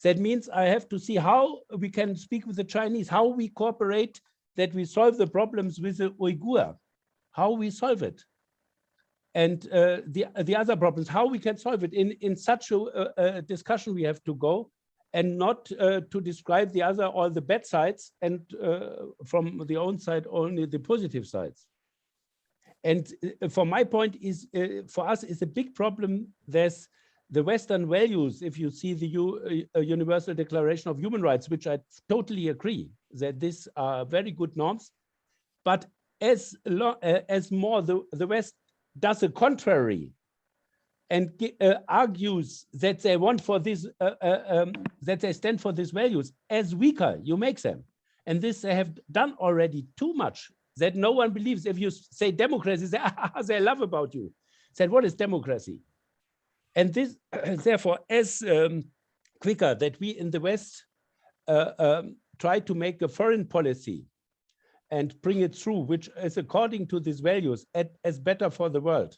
That means I have to see how we can speak with the Chinese, how we cooperate, that we solve the problems with the Uyghur, how we solve it. And the other problems, how we can solve it. In such a discussion we have to go, and not to describe the other, all the bad sides, and from the own side, only the positive sides. And from my point is, for us, is a big problem. There's the Western values. If you see the Universal Declaration of Human Rights, which I totally agree that these are very good norms, but as more the West does the contrary, and argues that they want for this, that they stand for these values as weaker, you make them. And this they have done already too much, that no one believes. If you say democracy, they love about you. Said, what is democracy? And this, therefore, as quicker, that we in the West try to make a foreign policy and bring it through, which is according to these values as better for the world.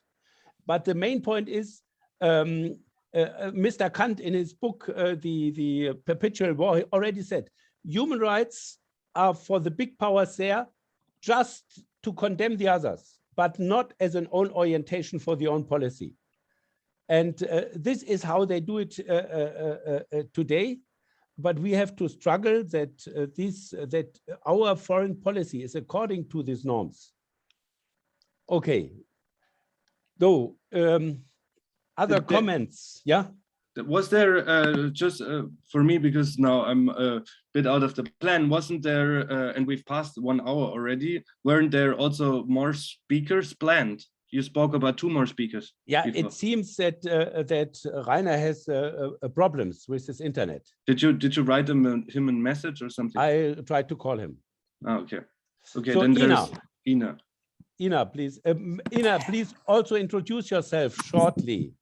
But the main point is, Mr. Kant in his book, The Perpetual War, already said, human rights are for the big powers there just to condemn the others, but not as an own orientation for the own policy. And this is how they do it today. But we have to struggle that our foreign policy is according to these norms. Okay. So other comments? Yeah. Was there just for me, because now I'm a bit out of the plan, wasn't there, and we've passed 1 hour already, weren't there also more speakers planned? You spoke about 2 more speakers. Yeah, before. it seems that Rainer has problems with his internet. Did you write him a message or something? I tried to call him. Oh, okay. Okay, so then Ina. there's Ina. Ina, please. Ina, please also introduce yourself shortly.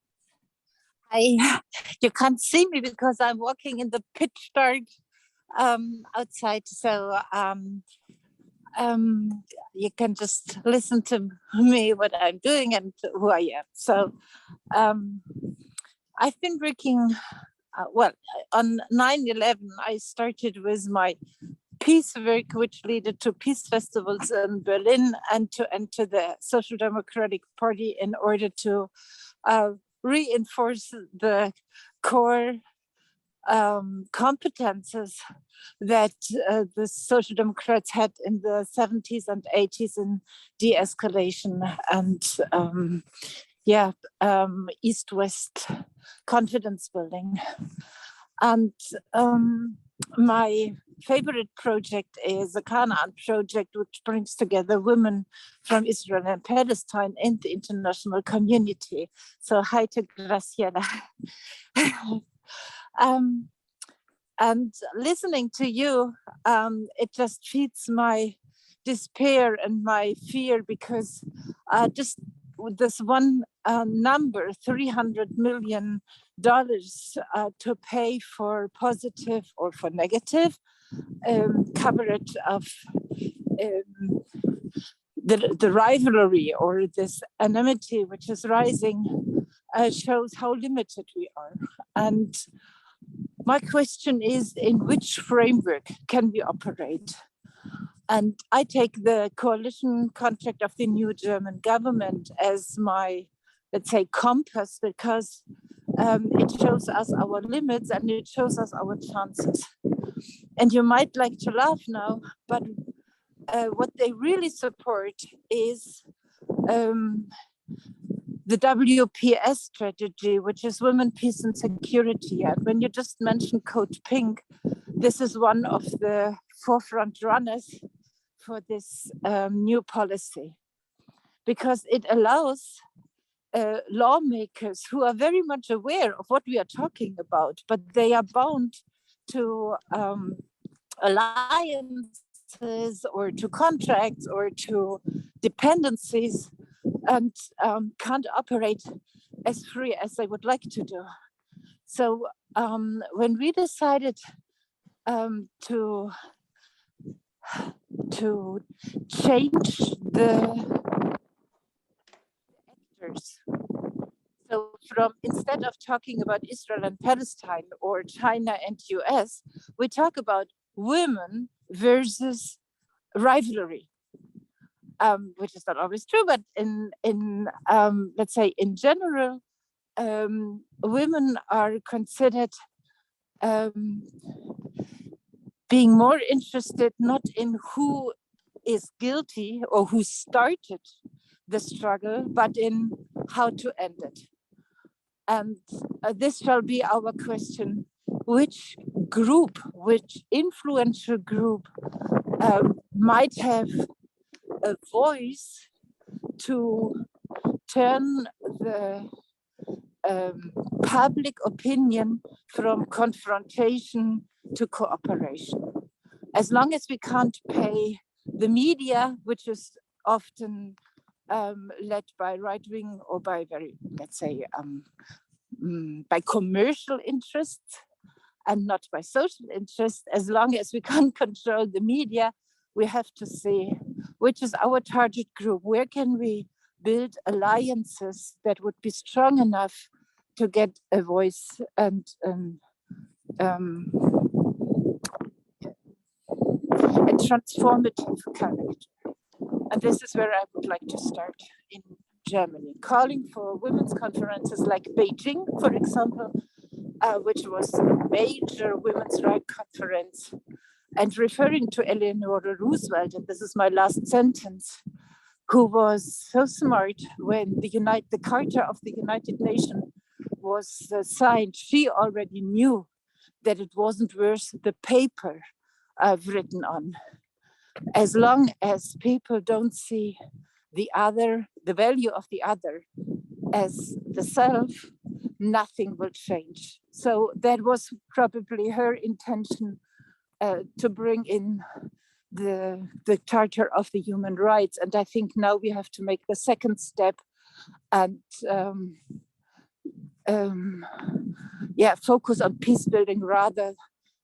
You can't see me because I'm walking in the pitch dark outside. So you can just listen to me, what I'm doing and who I am. So I've been working, well, on 9/11, I started with my peace work, which led to peace festivals in Berlin and to enter the Social Democratic Party in order to reinforce the core competences that the Social Democrats had in the 70s and 80s in de-escalation and East-West confidence building. And my favorite project is the Canaan project, which brings together women from Israel and Palestine in the international community. So hi to Graciela. And listening to you, it just feeds my despair and my fear, because just with this one number, $300 million to pay for positive or for negative coverage of the rivalry or this enmity which is rising shows how limited we are. And my question is, in which framework can we operate? And I take the coalition contract of the new German government as my, let's say, compass, because it shows us our limits and it shows us our chances. And you might like to laugh now, but what they really support is the WPS strategy, which is Women, Peace and Security. And when you just mentioned Code Pink, this is one of the forefront runners for this new policy, because it allows lawmakers who are very much aware of what we are talking about, but they are bound to alliances or to contracts or to dependencies, and can't operate as free as they would like to do. So when we decided to change the actors, so from, instead of talking about Israel and Palestine or China and US, we talk about women versus rivalry. Which is not always true, but in let's say in general, women are considered being more interested not in who is guilty or who started the struggle, but in how to end it. And this shall be our question: which group, which influential group might have a voice to turn the public opinion from confrontation to cooperation. As long as we can't pay the media, which is often led by right-wing or by very, let's say, by commercial interests, and not by social interest. As long as we can't control the media, we have to see which is our target group. Where can we build alliances that would be strong enough to get a voice and a transformative character. And this is where I would like to start in Germany, calling for women's conferences like Beijing, for example, which was a major women's rights conference, and referring to Eleanor Roosevelt, and this is my last sentence, who was so smart when the Charter of the United Nations was signed. She already knew that it wasn't worth the paper written on. As long as people don't see the other, the value of the other as the self, nothing will change. So that was probably her intention to bring in the Charter of the Human Rights. And I think now we have to make the second step and focus on peace building rather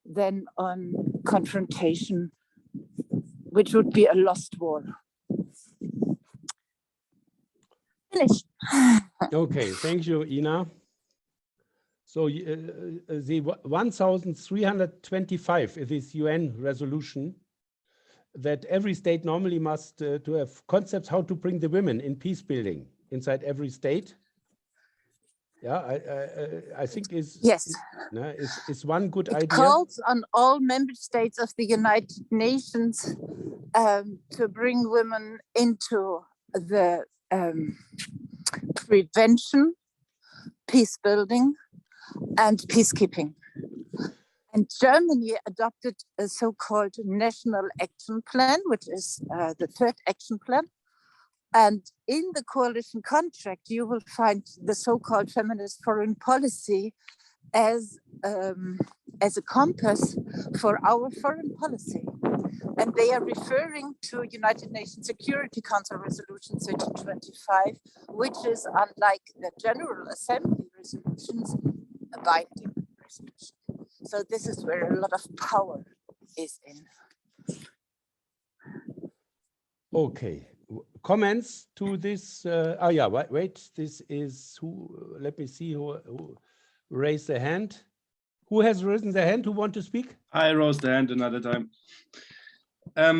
than on confrontation, which would be a lost war. Finished. Okay, thank you, Ina. So the 1325 is this UN resolution that every state normally must to have concepts how to bring the women in peace building inside every state. Yeah, I think is one good idea. It calls on all member states of the United Nations to bring women into the prevention, peace building, and peacekeeping. And Germany adopted a so-called National Action Plan, which is the third action plan. And in the coalition contract, you will find the so-called feminist foreign policy as a compass for our foreign policy. And they are referring to United Nations Security Council Resolution 1325, which is, unlike the General Assembly resolutions, a binding resolution. So this is where a lot of power is in. Okay. Comments to this? Wait, this is who? Let me see who raised their hand. Who has risen their hand? Who want to speak? I rose the hand another time. I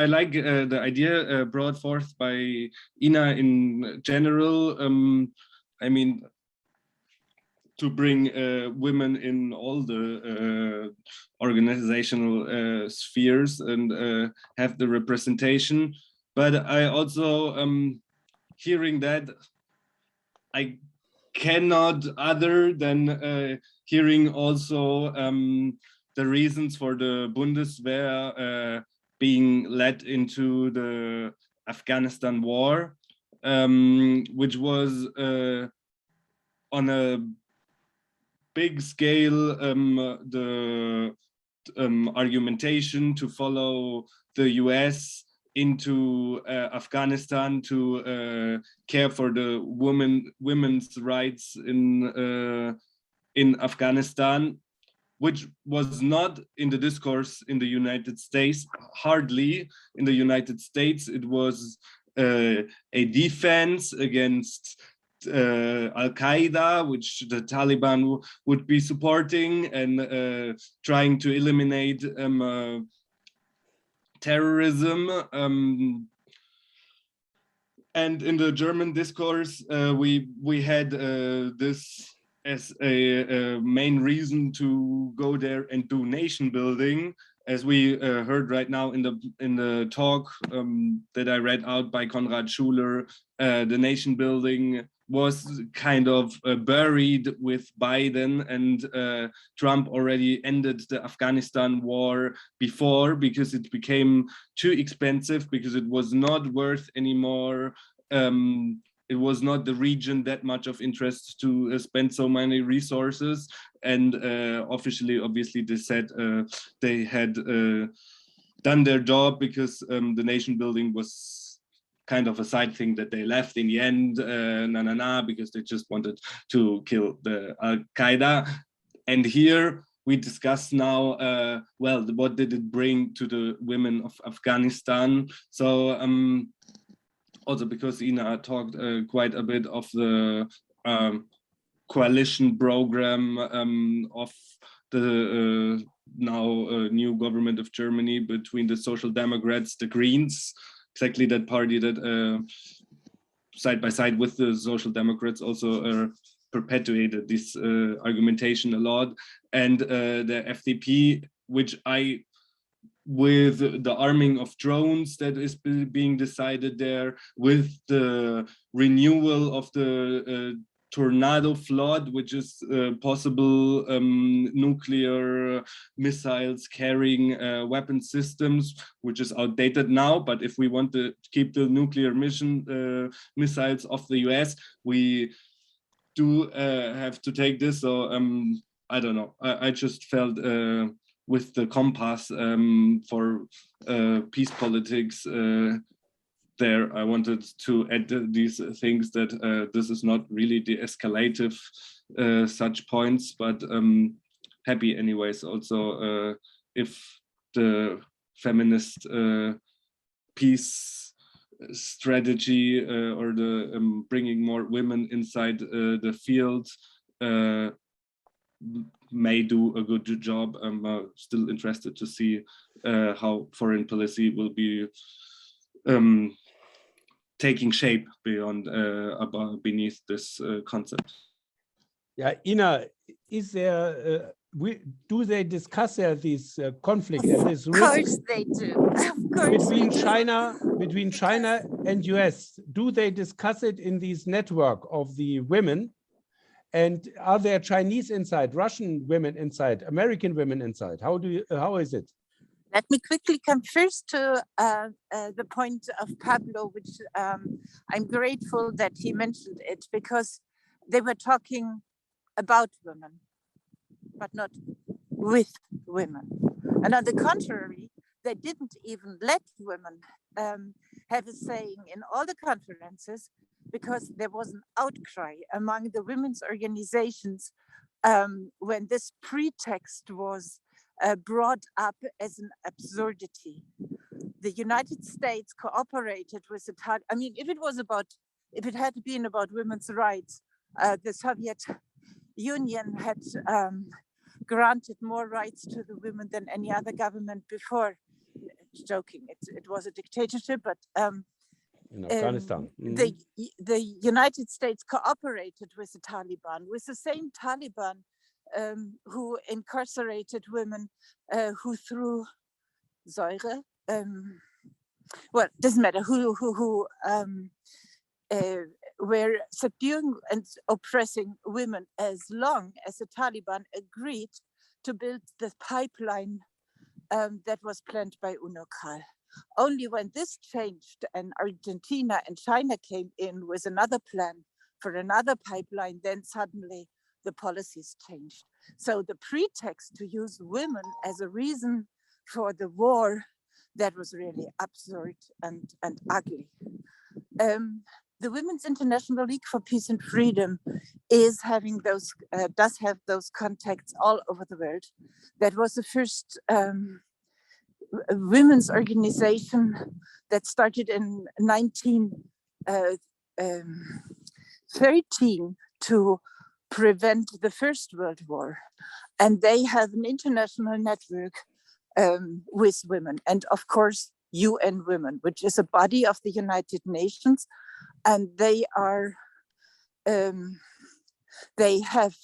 like the idea brought forth by Ina in general. I mean, to bring women in all the organizational spheres and have the representation. But I also, hearing that, I cannot other than hearing also the reasons for the Bundeswehr being led into the Afghanistan war, which was on a big scale the argumentation to follow the US into Afghanistan to care for the women's rights in Afghanistan, which was not in the discourse in the United States, hardly in the United States. It was a defense against Al-Qaeda, which the Taliban would be supporting and trying to eliminate terrorism. And in the German discourse, we had this as a main reason to go there and do nation building, as we heard right now in the talk that I read out by Konrad Schuler. The nation building was kind of buried with Biden, and Trump already ended the Afghanistan war before because it became too expensive, because it was not worth anymore. It was not the region that much of interest to spend so many resources. And officially, obviously, they said they had done their job because the nation building was kind of a side thing that they left in the end, because they just wanted to kill the Al-Qaeda. And here we discuss now, well, what did it bring to the women of Afghanistan? So also because Ina talked quite a bit of the coalition program of the now new government of Germany between the Social Democrats, the Greens, exactly that party that side by side with the Social Democrats also perpetuated this argumentation a lot, and the FDP, which with the arming of drones that is being decided there, with the renewal of the tornado flood, which is possible nuclear missiles carrying weapon systems, which is outdated now. But if we want to keep the nuclear missiles of the US, we do have to take this. So I don't know. I just felt with the compass for peace politics there, I wanted to add these things that this is not really de-escalative such points, but happy anyways also if the feminist peace strategy or the bringing more women inside the field may do a good job. I'm still interested to see how foreign policy will be taking shape beyond beneath this concept. Yeah, Ina, is there do they discuss this conflict and this risk? Of course they do. Of course between China and US? Do they discuss it in this network of the women? And are there Chinese inside, Russian women inside, American women inside? How is it? Let me quickly come first to the point of Pablo, which I'm grateful that he mentioned it, because they were talking about women, but not with women. And on the contrary, they didn't even let women have a saying in all the conferences, because there was an outcry among the women's organizations when this pretext was brought up as an absurdity. The United States cooperated with the Taliban. I mean, if it had been about women's rights, the Soviet Union had granted more rights to the women than any other government before. Joking, it was a dictatorship, but in Afghanistan. The United States cooperated with the Taliban, with the same Taliban who incarcerated women, who threw Säure, well, doesn't matter, who were subduing and oppressing women, as long as the Taliban agreed to build the pipeline that was planned by UNOCAL. Only when this changed and Argentina and China came in with another plan for another pipeline, then suddenly the policies changed. So the pretext to use women as a reason for the war, that was really absurd and ugly. The Women's International League for Peace and Freedom is having those, does have those contacts all over the world. That was the first women's organization that started in 1913 to prevent the First World War. And they have an international network with women. And of course, UN Women, which is a body of the United Nations. And they are, they have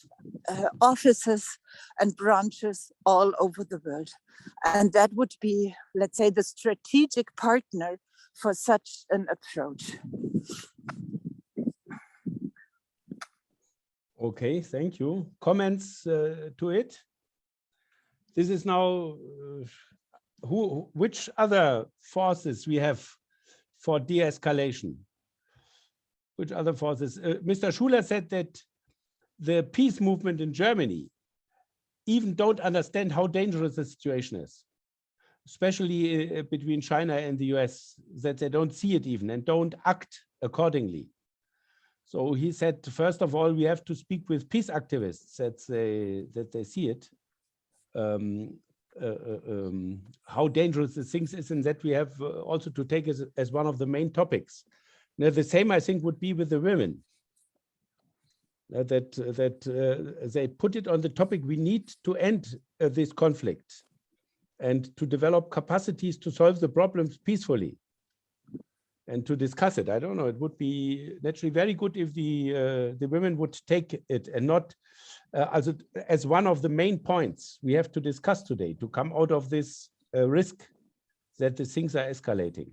offices and branches all over the world. And that would be, let's say, the strategic partner for such an approach. Okay, thank you. Comments to it? This is now, which other forces we have for de-escalation? Which other forces? Mr. Schuler said that the peace movement in Germany even don't understand how dangerous the situation is. especially between China and the US, that they don't see it even and don't act accordingly. So he said, first of all, we have to speak with peace activists that they see it, how dangerous the thing is, and that we have also to take as one of the main topics. Now, the same, I think, would be with the women. That they put it on the topic, we need to end this conflict and to develop capacities to solve the problems peacefully and to discuss it. I don't know, it would be naturally very good if the women would take it and not as one of the main points we have to discuss today to come out of this risk that the things are escalating.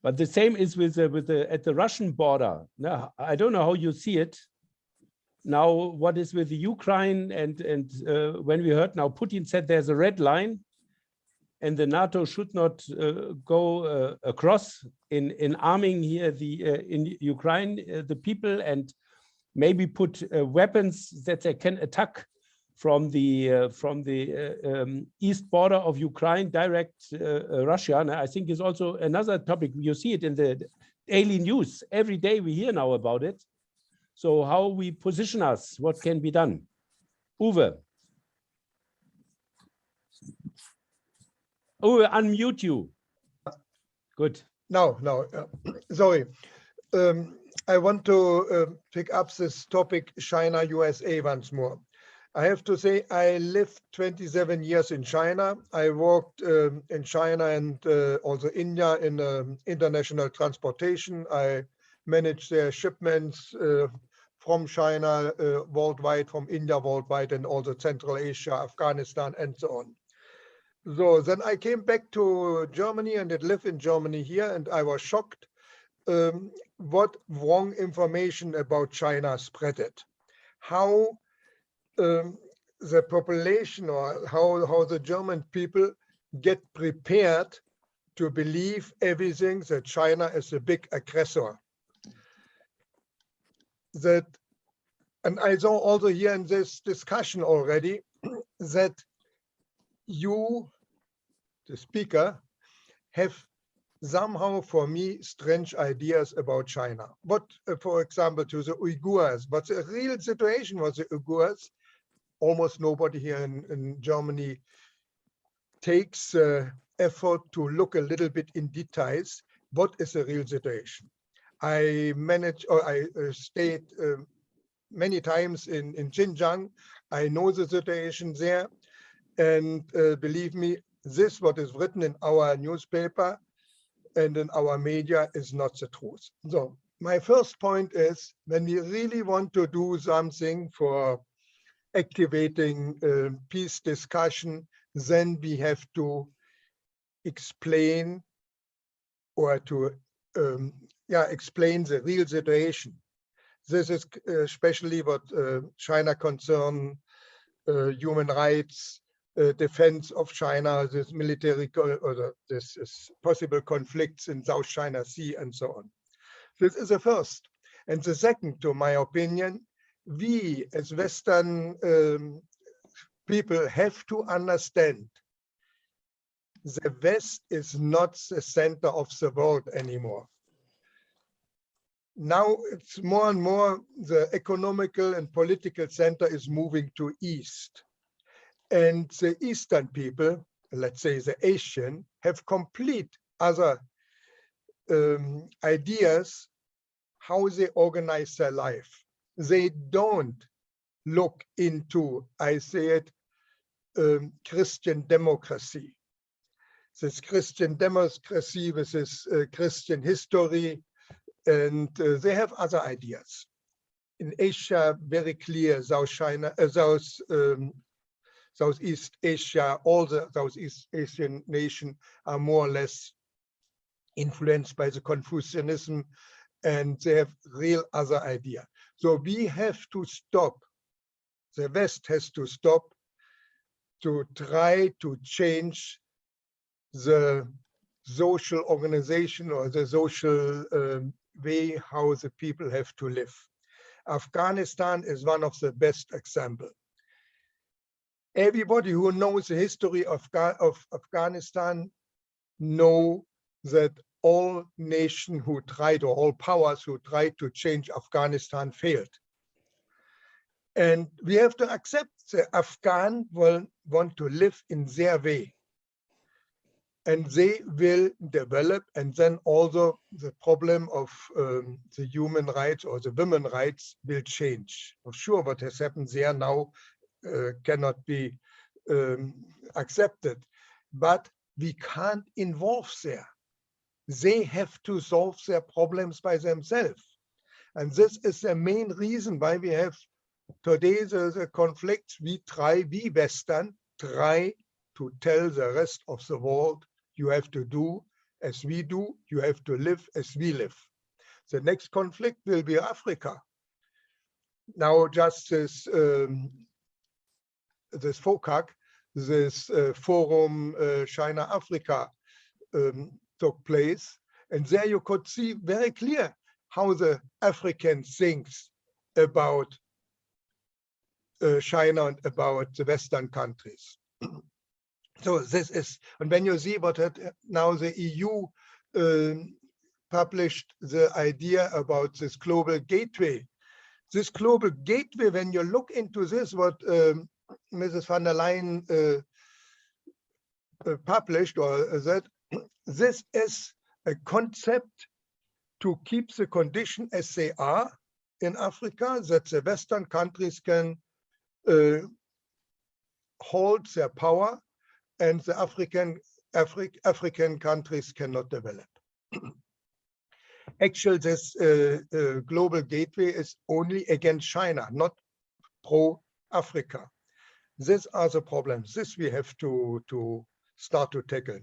But the same is with at the Russian border. Now, I don't know how you see it. Now, what is with the Ukraine and when we heard now Putin said there's a red line and the NATO should not go across in arming here in Ukraine the people and maybe put weapons that they can attack from the east border of Ukraine, direct Russia. And I think is also another topic. You see it in the daily news. Every day we hear now about it. So how we position us, what can be done? Uwe. Uwe, unmute you. Good. No, sorry. I want to pick up this topic, China, USA once more. I have to say, I lived 27 years in China. I worked in China and also India in international transportation. I managed their shipments from China worldwide, from India worldwide, and also Central Asia, Afghanistan, and so on. So then I came back to Germany and I lived in Germany here, and I was shocked what wrong information about China spreaded. How the population or how the German people get prepared to believe everything that China is a big aggressor. And I saw also here in this discussion already that you, the speaker, have somehow, for me, strange ideas about China. What, for example, to the Uyghurs, but the real situation was the Uyghurs. Almost nobody here in Germany takes effort to look a little bit in details. What is the real situation? I stayed many times in Xinjiang. I know the situation there. And believe me, this what is written in our newspaper and in our media is not the truth. So my first point is, when we really want to do something for activating peace discussion, then we have to explain or to explain the real situation. This is especially what China concern, human rights, defense of China, this military or this is possible conflicts in South China Sea and so on. This is the first. And the second, to my opinion, we as Western people have to understand the West is not the center of the world anymore. Now it's more and more the economical and political center is moving to East. And the Eastern people, let's say the Asian, have complete other ideas how they organize their life. They don't look into, I say it, Christian democracy. This Christian democracy with this Christian history, and they have other ideas. In Asia, very clear, Southeast Asia, all the Southeast Asian nations are more or less influenced by the Confucianism, and they have real other idea. So we have to stop, the West has to stop to try to change the social organization or the social way how the people have to live. Afghanistan is one of the best examples. Everybody who knows the history of Afghanistan know that all nations who tried, or all powers who tried to change Afghanistan failed. And we have to accept the Afghan will want to live in their way. And they will develop, and then also the problem of the human rights or the women's rights will change. For sure, what has happened there now cannot be accepted, but we can't involve there. They have to solve their problems by themselves. And this is the main reason why we have today the conflicts. We Western try to tell the rest of the world, you have to do as we do, you have to live as we live. The next conflict will be Africa. Now just this FOCAC, this forum China-Africa took place. And there you could see very clear how the African thinks about China and about the Western countries. So this is, and when you see what now the EU published the idea about this global gateway. This global gateway, when you look into this, what Mrs. van der Leyen published, or that this is a concept to keep the condition as they are in Africa, that the Western countries can hold their power and the African countries cannot develop. Actually, this global gateway is only against China, not pro-Africa. These are the problems. This we have to start to tackle.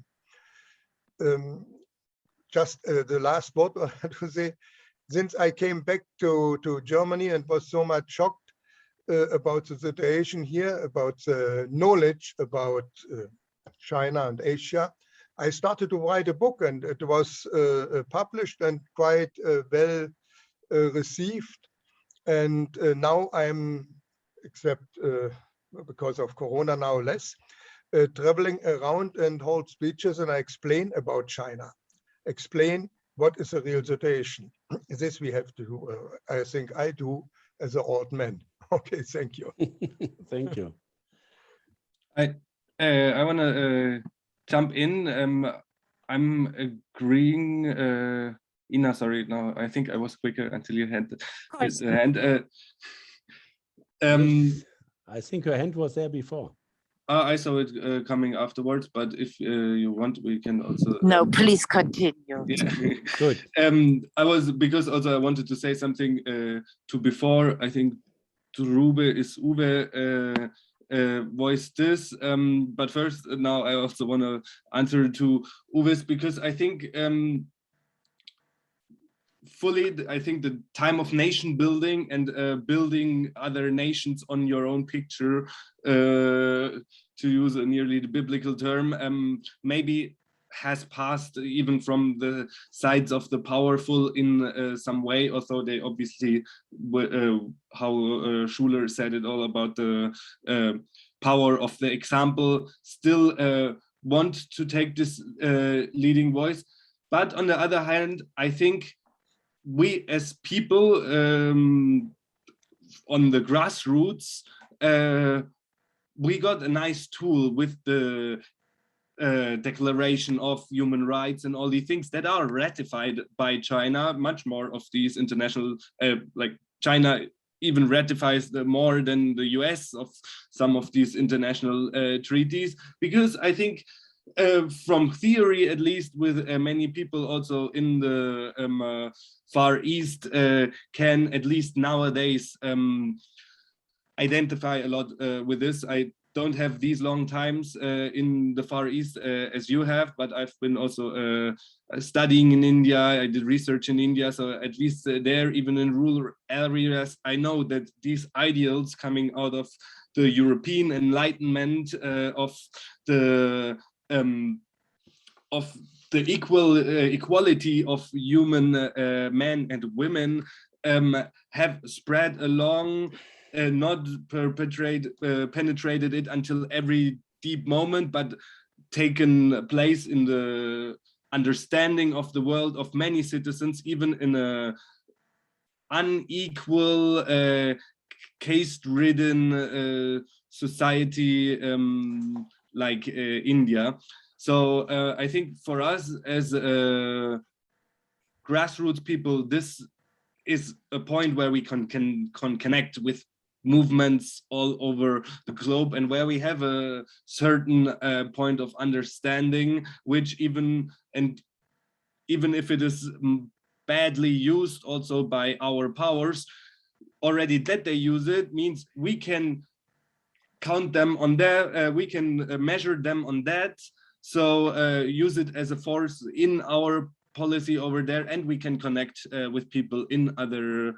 Just the last word to say, since I came back to Germany and was so much shocked about the situation here, about the knowledge about China and Asia, I started to write a book, and it was published and quite well received. And now I'm, except because of Corona now less, traveling around and hold speeches, and I explain about China, explain what is the real situation. This we have to do. I think I do as an old man. Okay, thank you. Thank you. I want to jump in. I'm agreeing. Ina, sorry, no, I think I was quicker until you had the hand. Yes, I think your hand was there before. I saw it coming afterwards, but if you want, we can also. No, please continue. Yeah. Good. I was, because also I wanted to say something to before. I think to Uwe voiced this, but first now I also want to answer to Uwe's, because I think fully, I think the time of nation building and building other nations on your own picture, to use a nearly the biblical term, maybe has passed even from the sides of the powerful in some way, although they obviously, how Schuler said it all about the power of the example, still want to take this leading voice. But on the other hand, I think we as people on the grassroots, we got a nice tool with the Declaration of Human Rights and all these things that are ratified by China. Much more of these international, like China even ratifies more than the US of some of these international treaties, because I think from theory, at least, with many people also in the Far East can, at least nowadays, identify a lot with this. I don't have these long times in the Far East as you have, but I've been also studying in India. I did research in India, so at least there, even in rural areas, I know that these ideals coming out of the European Enlightenment of the equality of human men and women have spread along not penetrated it until every deep moment, but taken place in the understanding of the world of many citizens, even in a unequal, caste-ridden society like India. So I think for us as grassroots people, this is a point where we can connect with movements all over the globe, and where we have a certain point of understanding, which even if it is badly used also by our powers, already that they use it means we can count them on there, we can measure them on that, so use it as a force in our policy over there, and we can connect with people in other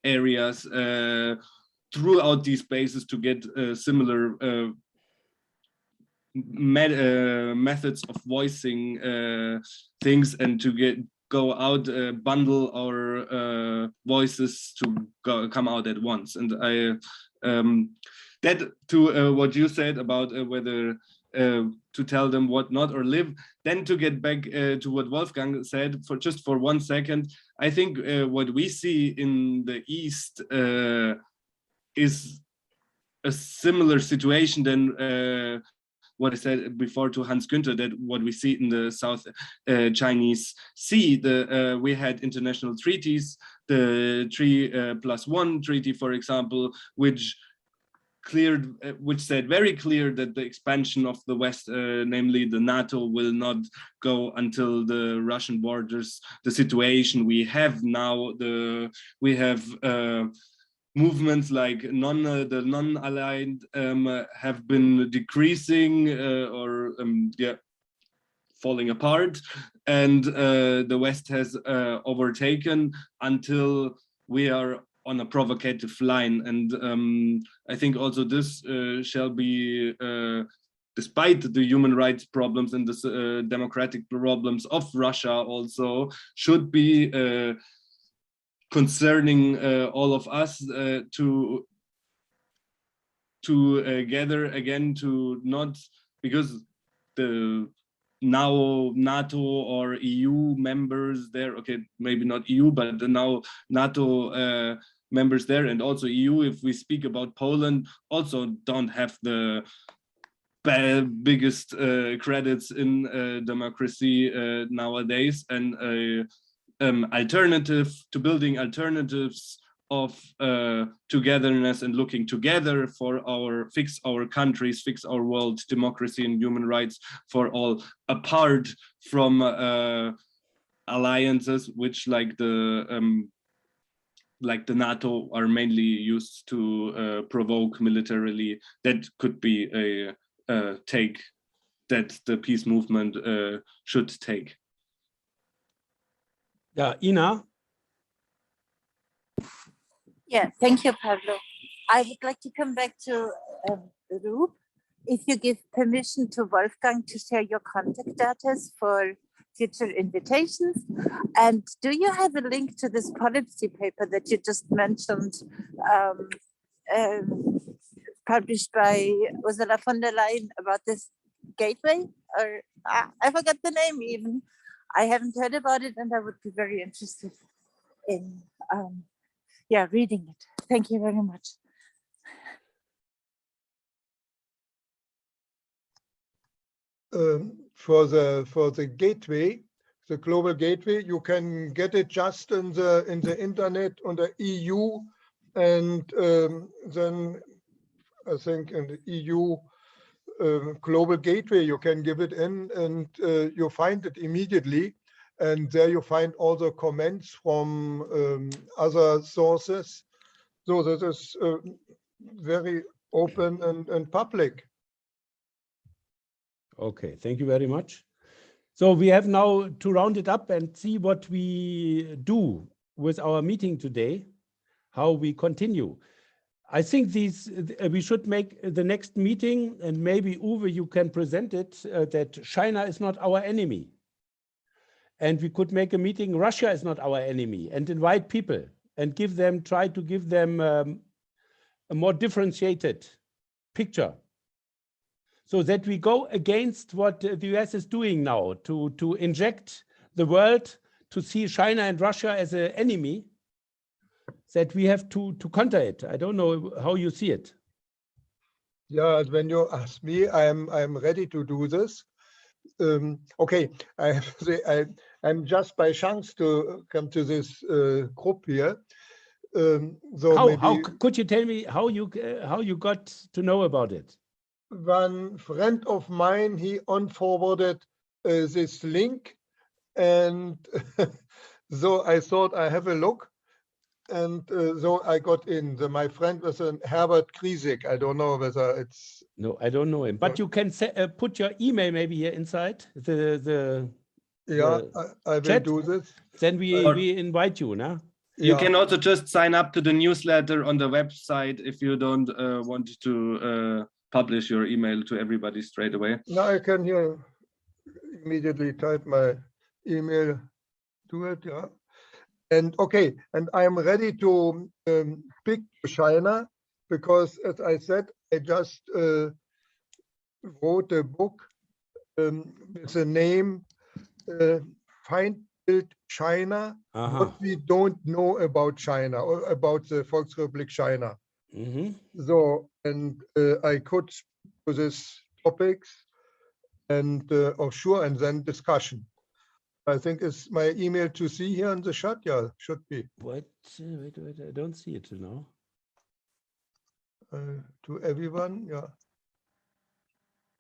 areas throughout these spaces to get similar methods of voicing things, and to go out, bundle our voices to come out at once. And I that to what you said about whether to tell them what not or live, then to get back to what Wolfgang said for just for 1 second, I think what we see in the East is a similar situation than what I said before to Hans Günther, that what we see in the South Chinese Sea. We had international treaties, the 3+1 treaty, for example, which said very clear that the expansion of the West, namely the NATO, will not go until the Russian borders. The situation we have now, we have movements like the non-aligned have been decreasing or falling apart, and the West has overtaken until we are on a provocative line. And I think also this shall be, despite the human rights problems and the democratic problems of Russia, also should be concerning all of us to gather again, to not, because the now NATO or EU members there, okay, maybe not EU, but the now NATO members there, and also EU, if we speak about Poland, also don't have the biggest credits in democracy nowadays, and alternative to building alternatives of togetherness and looking together for fix our countries, fix our world, democracy and human rights for all, apart from alliances which like the NATO are mainly used to provoke militarily. That could be a take that the peace movement should take. Yeah, Ina. Yeah, thank you, Pablo. I would like to come back to Rup. If you give permission to Wolfgang to share your contact data for future invitations. And do you have a link to this policy paper that you just mentioned, published by Ursula von der Leyen about this gateway? Or I forgot the name even. I haven't heard about it, and I would be very interested in reading it. Thank you very much. For the gateway, the global gateway, you can get it just in the internet on the EU, and then I think in the EU global gateway you can give it in, and you find it immediately, and there you find all the comments from other sources. So that is very open and public. Okay, thank you very much. So we have now to round it up and see what we do with our meeting today, how we continue. I think we should make the next meeting, and maybe Uwe, you can present it, that China is not our enemy. And we could make a meeting, Russia is not our enemy, and invite people and try to give them a more differentiated picture, so that we go against what the US is doing now to inject the world to see China and Russia as an enemy, that we have to counter it. I don't know how you see it. Yeah, when you ask me, I'm ready to do this. Okay, I have to say I'm just by chance to come to this group here. So how could you tell me how you got to know about it? One friend of mine, he forwarded this link, and so I thought I have a look, and so I got in. My friend was an Herbert Kriesig. I don't know whether it's. No, I don't know him, but you can put your email maybe here inside the Yeah, I will chat. do this. Then we invite you, no? You can also just sign up to the newsletter on the website if you don't want to publish your email to everybody straight away. Now I can here immediately type my email to it, yeah. And okay, and I'm ready to pick China, because as I said, I just wrote a book with the name Feindbild China, what we don't know about China or about the Volksrepublik China. So, and I could speak to these topics and sure, and then discussion. I think it's my email to see here in the chat. Yeah, should be. Wait, I don't see it now. To everyone, yeah.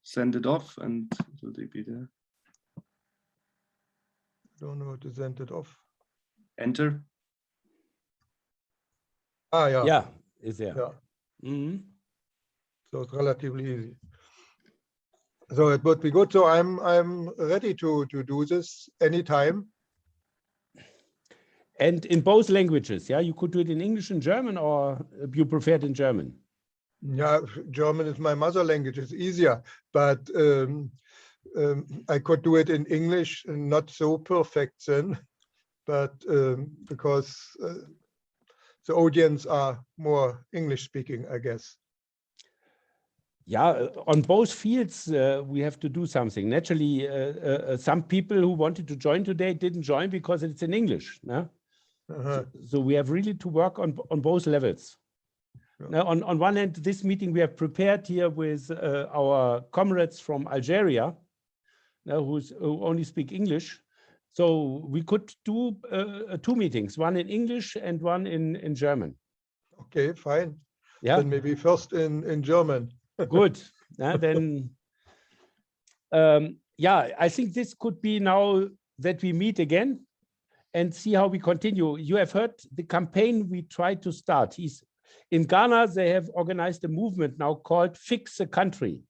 Send it off and it will be there. Don't know how to send it off. Enter. Ah, yeah. Yeah, is there. Yeah. So it's relatively easy. So it would be good. So I'm ready to do this anytime. And in both languages, yeah? You could do it in English and German, or you prefer it in German? Yeah, German is my mother language. It's easier, but I could do it in English, not so perfect then, but because the audience are more English speaking, I guess. Yeah, on both fields, we have to do something. Naturally, some people who wanted to join today didn't join because it's in English. No? So we have really to work on both levels. Yeah. Now, on one hand, this meeting we have prepared here with our comrades from Algeria, who only speak English. So we could do 2 meetings, one in English and one in German. Okay, fine. Yeah. Then maybe first in German. Good. Then, yeah, I think this could be now that we meet again and see how we continue. You have heard the campaign we tried to start. In Ghana, they have organized a movement now called Fix the Country.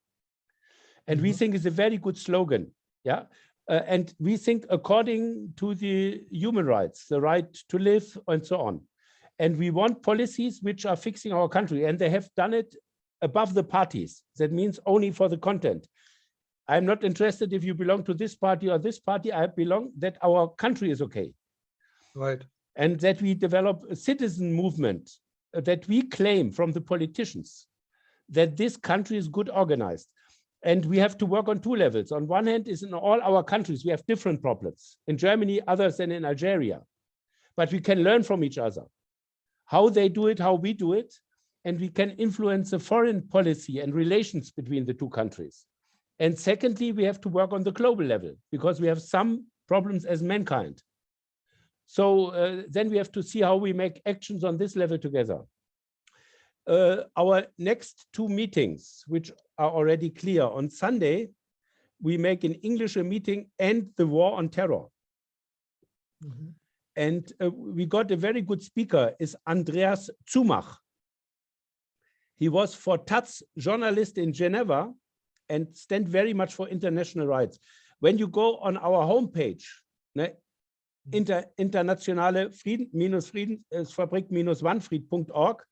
And we think it's a very good slogan. Yeah. And we think according to the human rights, the right to live and so on. And we want policies which are fixing our country, and they have done it above the parties. That means only for the content. I'm not interested if you belong to this party or this party. I belong that our country is okay. Right. And that we develop a citizen movement that we claim from the politicians that this country is good organized. And we have to work on 2 levels. On one hand is in all our countries, we have different problems. In Germany, others than in Algeria. But we can learn from each other. How they do it, how we do it. And we can influence the foreign policy and relations between the 2 countries. And secondly, we have to work on the global level because we have some problems as mankind. So then we have to see how we make actions on this level together. Our next 2 meetings, which are already clear, on Sunday, we make in English a meeting, End the War on Terror. And we got a very good speaker, is Andreas Zumach. He was for Taz journalist in Geneva and stand very much for international rights. When you go on our homepage, internationale Friedensfabrik-Wanfried.org,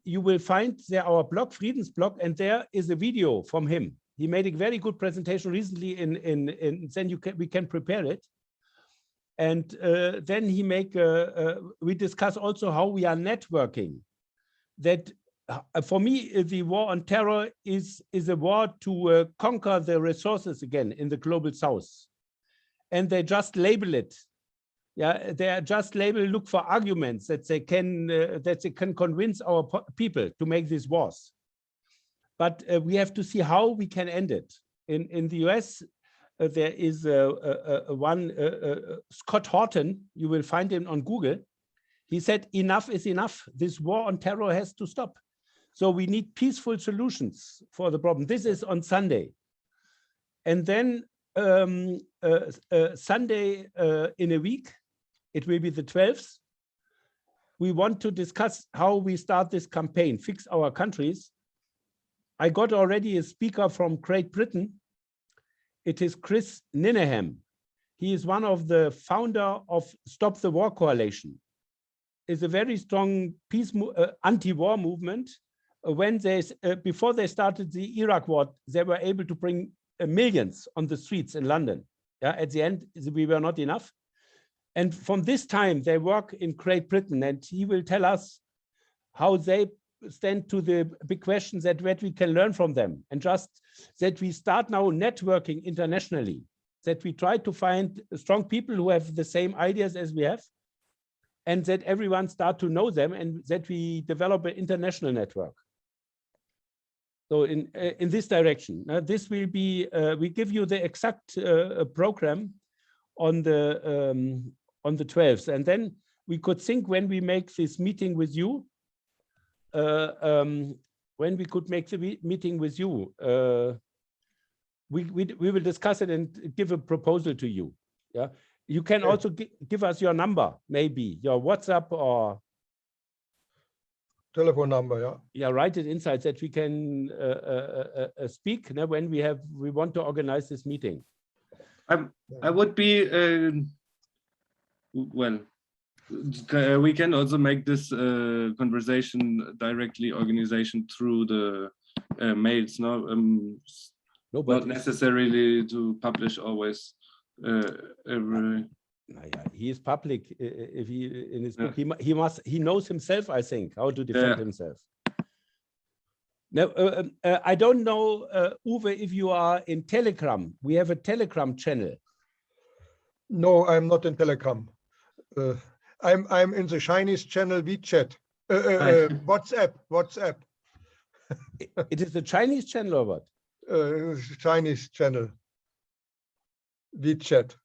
you will find there our blog, Friedensblog, and there is a video from him. He made a very good presentation recently then we can prepare it. And then we discuss also how we are networking that for me, the war on terror is a war to conquer the resources again in the global south. And they just label it. Yeah, they are just label, look for arguments that they can convince our people to make these wars. But we have to see how we can end it. In the US, there is one, Scott Horton, you will find him on Google. He said, enough is enough. This war on terror has to stop. So we need peaceful solutions for the problem. This is on Sunday. And then Sunday in a week, it will be the 12th. We want to discuss how we start this campaign, fix our countries. I got already a speaker from Great Britain. It is Chris Ninehan. He is one of the founder of Stop the War Coalition. It's a very strong peace anti-war movement. When before they started the Iraq war, they were able to bring millions on the streets in London. Yeah, at the end, we were not enough. And from this time, they work in Great Britain, and he will tell us how they stand to the big questions that we can learn from them, and just that we start now networking internationally, that we try to find strong people who have the same ideas as we have, and that everyone start to know them, and that we develop an international network. So in this direction, this will be, we give you the exact program on the 12th, and then we could think when we make this meeting with you, when we could make the meeting with you, we will discuss it and give a proposal to you. Yeah, you can also give us your number, maybe your WhatsApp or telephone number. Yeah. Yeah, write it inside that we can speak when we want to organize this meeting. I would be well. We can also make this conversation directly organization through the mails. No, not necessarily to publish always every. Yeah, he is public. If he in his book, he knows himself. I think how to defend himself. Now, I don't know, Uwe, if you are in Telegram. We have a Telegram channel. No, I'm not in Telegram. I'm in the Chinese channel WeChat. WhatsApp. It is the Chinese channel or what? Chinese channel WeChat.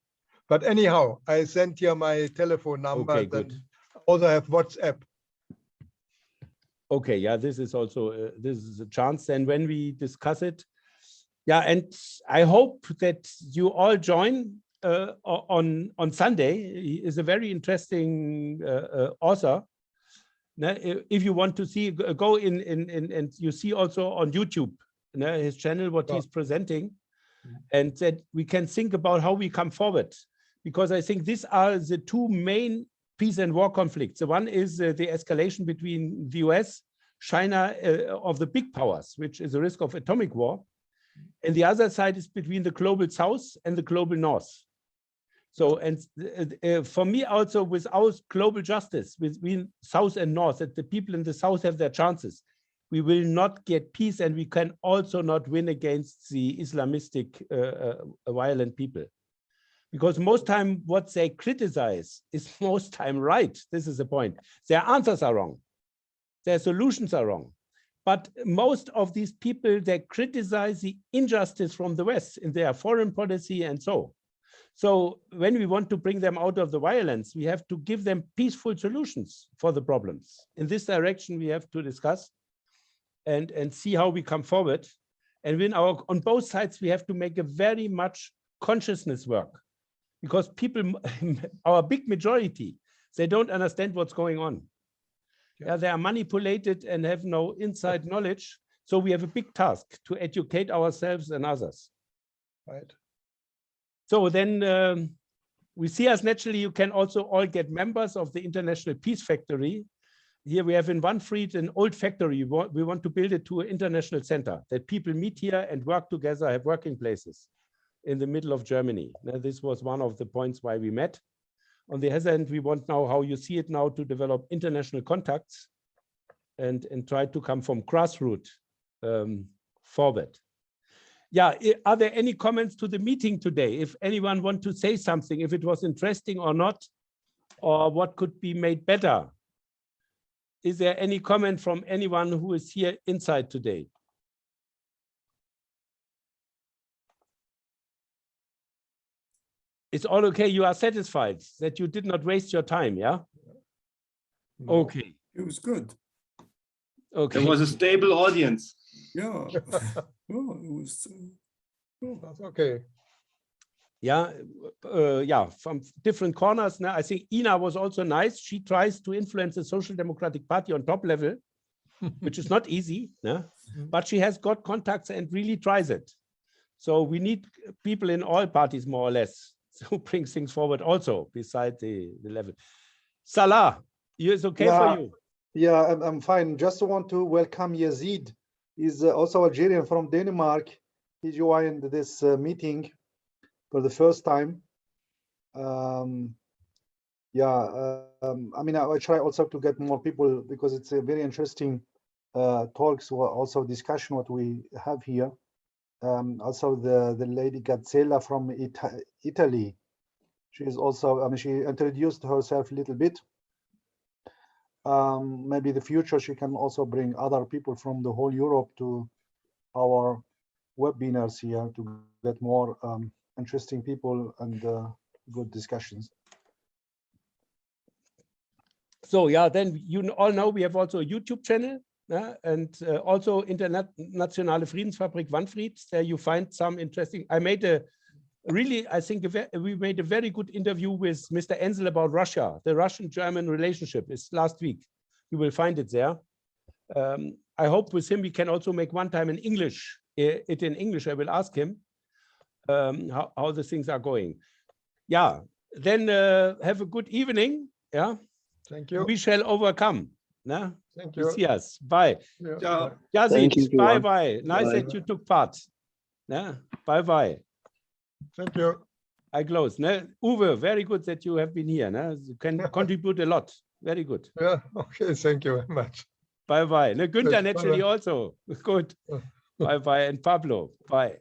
But anyhow, I sent you my telephone number. Okay, good. Also have WhatsApp. Okay, yeah, this is also this is a chance. Then when we discuss it, yeah, and I hope that you all join on Sunday. He is a very interesting author. If you want to see, go in and you see also on YouTube his channel what he's presenting, and that we can think about how we come forward. Because I think these are the two main peace and war conflicts. The one is the escalation between the US, China, of the big powers, which is a risk of atomic war. And the other side is between the global south and the global north. So, and for me also, without global justice between south and north, that the people in the south have their chances, we will not get peace, and we can also not win against the Islamistic violent people. Because most time what they criticize is most time right. This is the point. Their answers are wrong. Their solutions are wrong. But most of these people, they criticize the injustice from the West in their foreign policy and so. So when we want to bring them out of the violence, we have to give them peaceful solutions for the problems. In this direction, we have to discuss and see how we come forward. And when on both sides, we have to make a very much consciousness work. Because people, our big majority, they don't understand what's going on. Yeah, they are manipulated and have no inside knowledge. So we have a big task to educate ourselves and others. Right. So then we see us naturally, you can also all get members of the International Peace Factory. Here we have in Wanfried an old factory. We want to build it to an international center that people meet here and work together, have working places in the middle of Germany. Now, this was one of the points why we met. On the other hand, we want now, how you see it now, to develop international contacts and try to come from grassroots forward. Yeah, are there any comments to the meeting today? If anyone want to say something, if it was interesting or not, or what could be made better? Is there any comment from anyone who is here inside today? It's all okay. You are satisfied that you did not waste your time, yeah? No. Okay. It was good. Okay. There was a stable audience. Yeah. Oh, it was. That's okay. Yeah, yeah, from different corners. Now, I think Ina was also nice. She tries to influence the Social Democratic Party on top level, which is not easy, yeah? But she has got contacts and really tries it. So we need people in all parties, more or less, to bring things forward also beside the level. Salah, is okay for you? Yeah, I'm fine. Just want to welcome Yazid. He's also Algerian from Denmark. He joined this meeting for the first time. I mean, I try also to get more people because it's a very interesting talks or also discussion what we have here. Also the lady Gazzella from Italy. She is also, I mean, she introduced herself a little bit. Maybe in the future she can also bring other people from the whole Europe to our webinars here to get more interesting people and good discussions. So yeah, then you all know we have also a YouTube channel, and also Internationale Friedensfabrik Wanfried. There you find some interesting. I made a really, I think we made a very good interview with Mr. Ensel about Russia. The Russian-German relationship is last week. You will find it there. I hope with him we can also make one time in English. It in English. I will ask him how the things are going. Yeah. Then have a good evening. Yeah. Thank you. We shall overcome. Nah? Thank You you. see us. Bye. Yeah. Yazid, bye-bye. Nice that you took part. Nah? Bye-bye. Thank you. I close. Nah? Uwe, very good that you have been here. Nah? You can contribute a lot. Very good. Yeah. Okay. Thank you very much. Bye-bye. Günther, Yes, naturally bye-bye. also. Good. Bye-bye. And Pablo, bye.